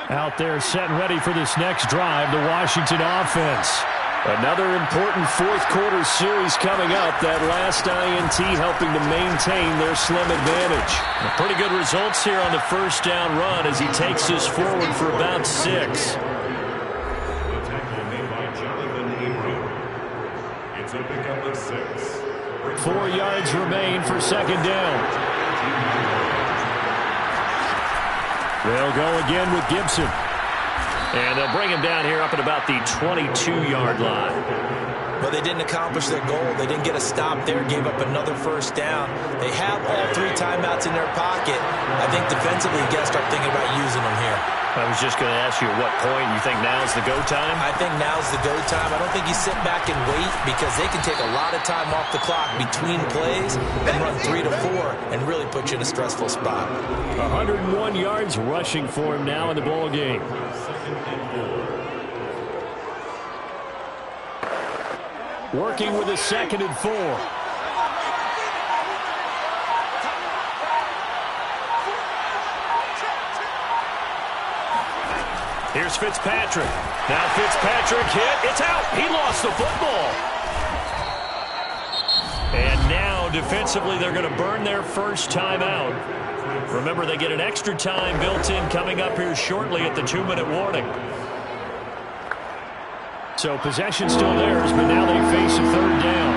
Out there set and ready for this next drive, the Washington offense. Another important fourth-quarter series coming up. That last INT helping to maintain their slim advantage. Pretty good results here on the first down run as he takes this forward for about 6. The tackle made by Jonathan Abram. It's a pickup of 6. 4 yards remain for second down. They'll go again with Gibson. And they'll bring him down here up at about the 22-yard line. Well, they didn't accomplish their goal. They didn't get a stop there, gave up another first down. They have all 3 timeouts in their pocket. I think defensively, you got to start thinking about using them here. I was just going to ask you at what point you think now's the go time? I think now's the go time. I don't think you sit back and wait because they can take a lot of time off the clock between plays and run 3 to 4 and really put you in a stressful spot. 101 yards rushing for him now in the ball game. Working with a 2nd and 4. Here's Fitzpatrick. Now Fitzpatrick hit. It's out. He lost the football. And now defensively they're going to burn their first time out. Remember, they get an extra time built in coming up here shortly at the 2-minute warning. So possession still theirs, but now they face a 3rd down.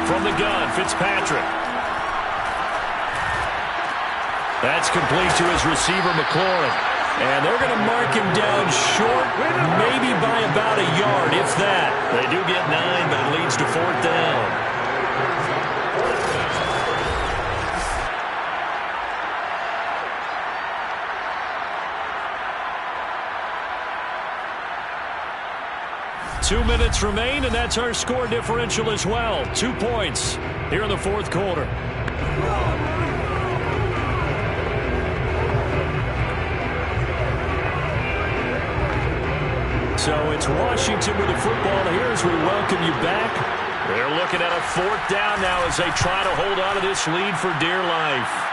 From the gun, Fitzpatrick. That's complete to his receiver, McLaurin. And they're going to mark him down short, maybe by about a yard, if that. They do get 9, but it leads to 4th down. Two minutes remain, and that's our score differential as well. 2 points here in the 4th quarter. So it's Washington with the football here as we welcome you back. They're looking at a 4th down now as they try to hold on to this lead for dear life.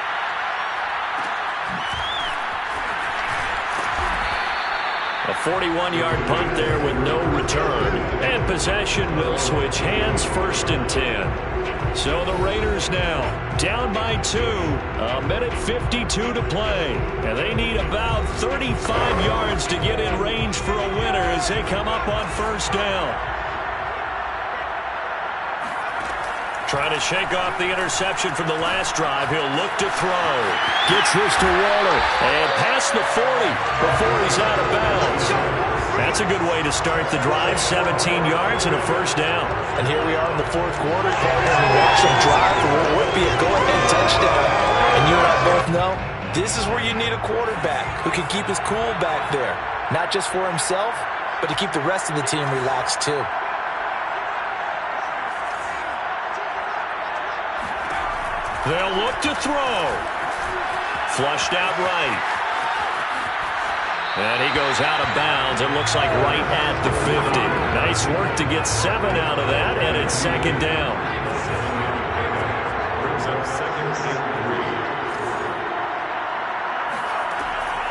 A 41-yard punt there with no return. And possession will switch hands, 1st and 10. So the Raiders now down by 2. 1:52 to play. And they need about 35 yards to get in range for a winner as they come up on 1st down. Trying to shake off the interception from the last drive. He'll look to throw. Gets this to Waller. And past the 40 before he's out of bounds. That's a good way to start the drive. 17 yards and a 1st down. And here we are in the 4th quarter, partner, and watch them drive for what would be a go-ahead touchdown. And you and I both know this is where you need a quarterback who can keep his cool back there. Not just for himself, but to keep the rest of the team relaxed too. They'll look to throw. Flushed out right. And he goes out of bounds. It looks like right at the 50. Nice work to get 7 out of that, and it's 2nd down.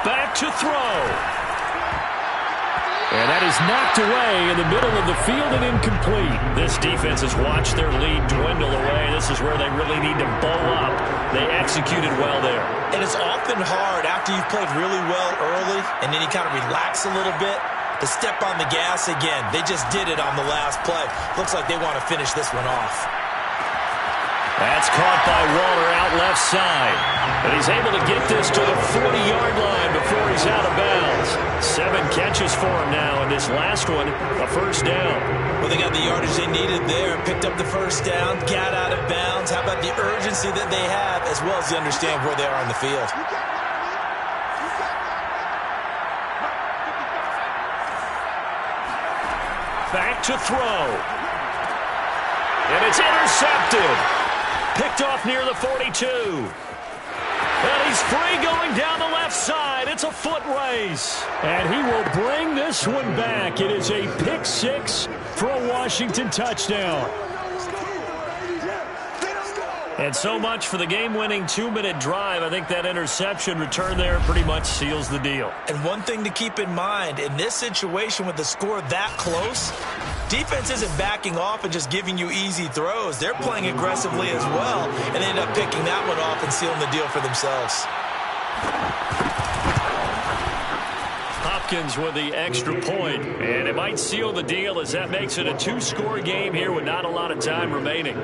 Back to throw. And that is knocked away in the middle of the field and incomplete. This defense has watched their lead dwindle away. This is where they really need to bow up. They executed well there. And it's often hard after you've played really well early and then you kind of relax a little bit to step on the gas again. They just did it on the last play. Looks like they want to finish this one off. That's caught by Waller out left side. But he's able to get this to the 40-yard line before he's out of bounds. 7 catches for him now, and this last one, a 1st down. Well, they got the yardage they needed there, picked up the 1st down, got out of bounds. How about the urgency that they have, as well as they understand where they are on the field? Back to throw. And it's intercepted. Picked off near the 42. And he's free going down the left side. It's a foot race. And he will bring this one back. It is a pick six for a Washington touchdown. And so much for the game-winning 2-minute drive. I think that interception return there pretty much seals the deal. And one thing to keep in mind, in this situation with the score that close, defense isn't backing off and just giving you easy throws. They're playing aggressively as well, and they end up picking that one off and sealing the deal for themselves. Hopkins with the extra point, and it might seal the deal as that makes it a 2-score game here with not a lot of time remaining.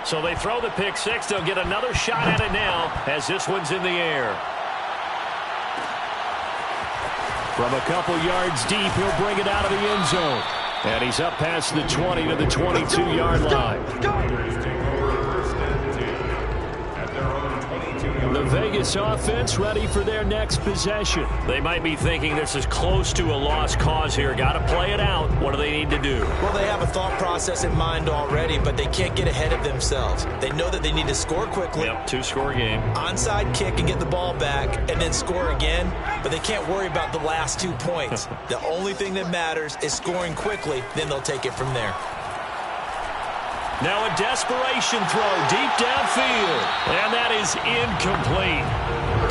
So they throw the pick six. They'll get another shot at it now as this one's in the air. From a couple yards deep, he'll bring it out of the end zone. And he's up past the 20 to the 22-yard line. The Vegas offense ready for their next possession. They might be thinking this is close to a lost cause here. Got to play it out. What do they need to do? Well, they have a thought process in mind already, but they can't get ahead of themselves. They know that they need to score quickly. Yep, 2-score game. Onside kick and get the ball back and then score again, but they can't worry about the last 2 points. The only thing that matters is scoring quickly, then they'll take it from there. Now a desperation throw deep downfield, and that is incomplete.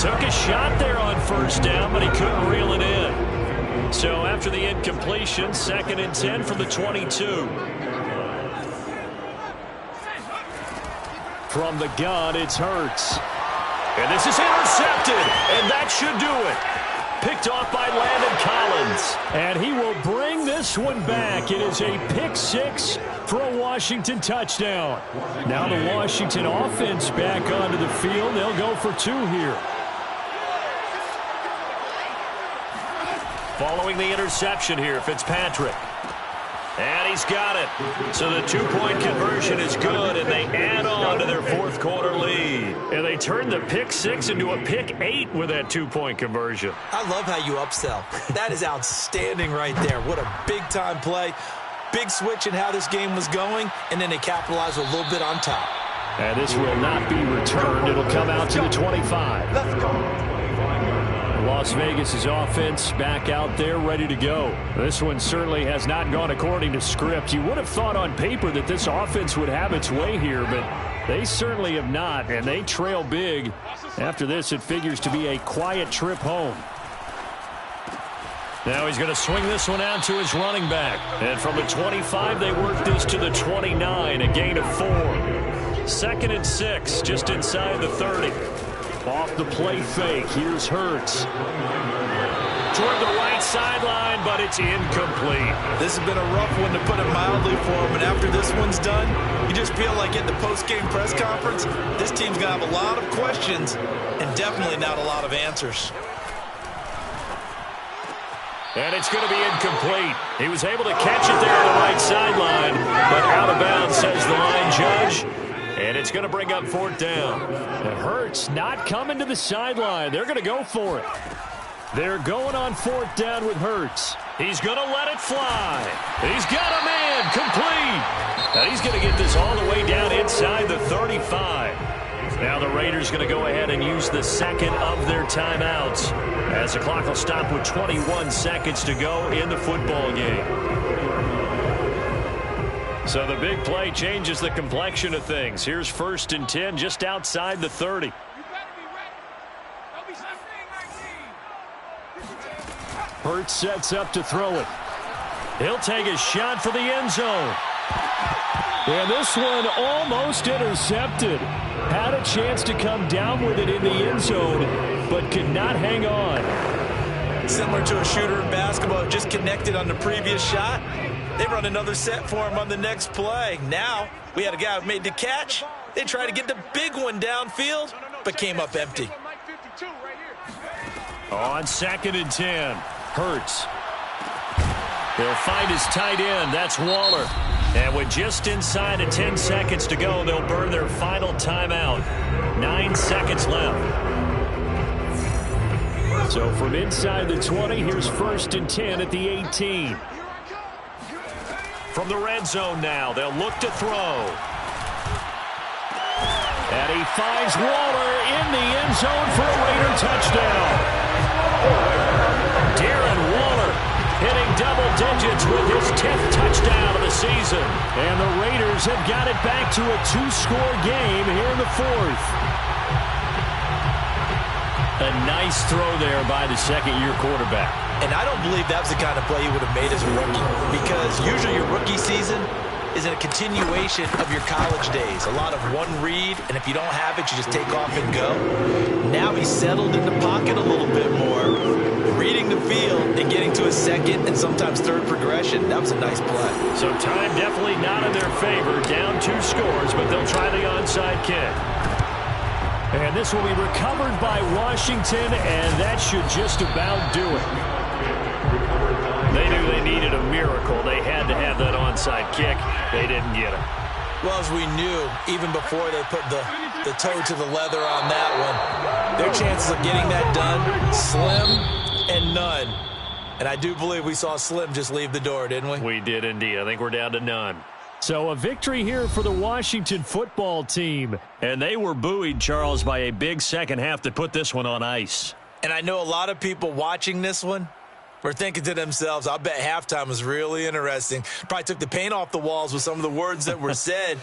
Took a shot there on first down, but he couldn't reel it in. So after the incompletion, 2nd and 10 from the 22. From the gun, it's Hurts. And this is intercepted, and that should do it. Picked off by Landon Collins. And he will bring this one back. It is a pick six for a Washington touchdown. Now the Washington offense back onto the field. They'll go for 2 here. Following the interception here, Fitzpatrick. And he's got it. So the 2-point conversion is good, and they add on to their 4th quarter lead. And they turn the pick six into a pick 8 with that 2-point conversion. I love how you upsell. That is outstanding right there. What a big-time play. Big switch in how this game was going, and then they capitalize a little bit on top. And this will not be returned. It'll come out to the 25. Let's go. Las Vegas' offense back out there ready to go. This one certainly has not gone according to script. You would have thought on paper that this offense would have its way here, but they certainly have not, and they trail big. After this, it figures to be a quiet trip home. Now he's going to swing this one out to his running back. And from the 25, they work this to the 29, a gain of 4. 2nd and 6, just inside the 30. Off the play fake, here's Hurts. Toward the right sideline, but it's incomplete. This has been a rough one, to put it mildly, for him. And after this one's done, you just feel like at the post-game press conference, this team's going to have a lot of questions and definitely not a lot of answers. And it's going to be incomplete. He was able to catch it there on the right sideline, but out of bounds, says the line judge. And it's going to bring up 4th down. And Hurts not coming to the sideline. They're going to go for it. They're going on 4th down with Hurts. He's going to let it fly. He's got a man complete. And he's going to get this all the way down inside the 35. Now the Raiders going to go ahead and use the 2nd of their timeouts, as the clock will stop with 21 seconds to go in the football game. So the big play changes the complexion of things. Here's 1st and 10 just outside the 30. Hurts sets up to throw it. He'll take a shot for the end zone. And this one almost intercepted. Had a chance to come down with it in the end zone, but could not hang on. Similar to a shooter in basketball, just connected on the previous shot. They run another set for him on the next play. Now, we had a guy who made the catch. They tried to get the big one downfield, but came up empty. On 2nd and 10, Hurts. They'll find his tight end. That's Waller. And with just inside of 10 seconds to go, they'll burn their final timeout. 9 seconds left. So from inside the 20, here's 1st and 10 at the 18. from the red zone now. They'll look to throw. And he finds Waller in the end zone for a Raider touchdown. Darren Waller hitting double digits with his 10th touchdown of the season. And the Raiders have got it back to a 2-score game here in the fourth. A nice throw there by the second-year quarterback. And I don't believe that was the kind of play he would have made as a rookie, because usually your rookie season is a continuation of your college days. A lot of one read, and if you don't have it, you just take off and go. Now he's settled in the pocket a little bit more, reading the field and getting to his second and sometimes third progression. That was a nice play. So time definitely not in their favor. Down 2 scores, but they'll try the onside kick. And this will be recovered by Washington, and that should just about do it. They knew they needed a miracle. They had to have that onside kick. They didn't get it. Well, as we knew, even before they put the toe to the leather on that one, their chances of getting that done, slim and none. And I do believe we saw Slim just leave the door, didn't we? We did indeed. I think we're down to none. So a victory here for the Washington football team. And they were buoyed, Charles, by a big second half that put this one on ice. And I know a lot of people watching this one were thinking to themselves, I bet halftime was really interesting. Probably took the paint off the walls with some of the words that were said.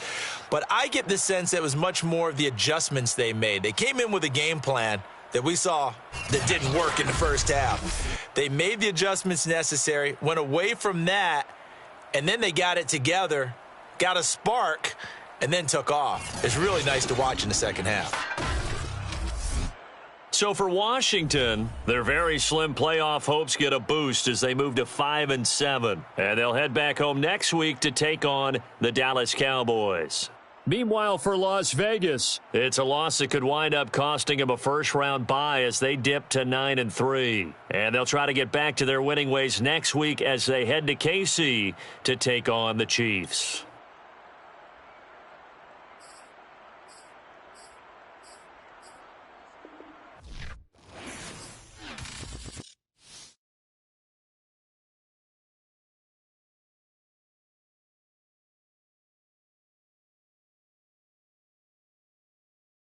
But I get the sense that it was much more of the adjustments they made. They came in with a game plan that we saw that didn't work in the first half. They made the adjustments necessary, went away from that, and then they got it together, got a spark, and then took off. It's really nice to watch in the second half. So for Washington, their very slim playoff hopes get a boost as they move to 5-7. And they'll head back home next week to take on the Dallas Cowboys. Meanwhile, for Las Vegas, it's a loss that could wind up costing them a first-round bye as they dip to 9-3. And they'll try to get back to their winning ways next week as they head to KC to take on the Chiefs.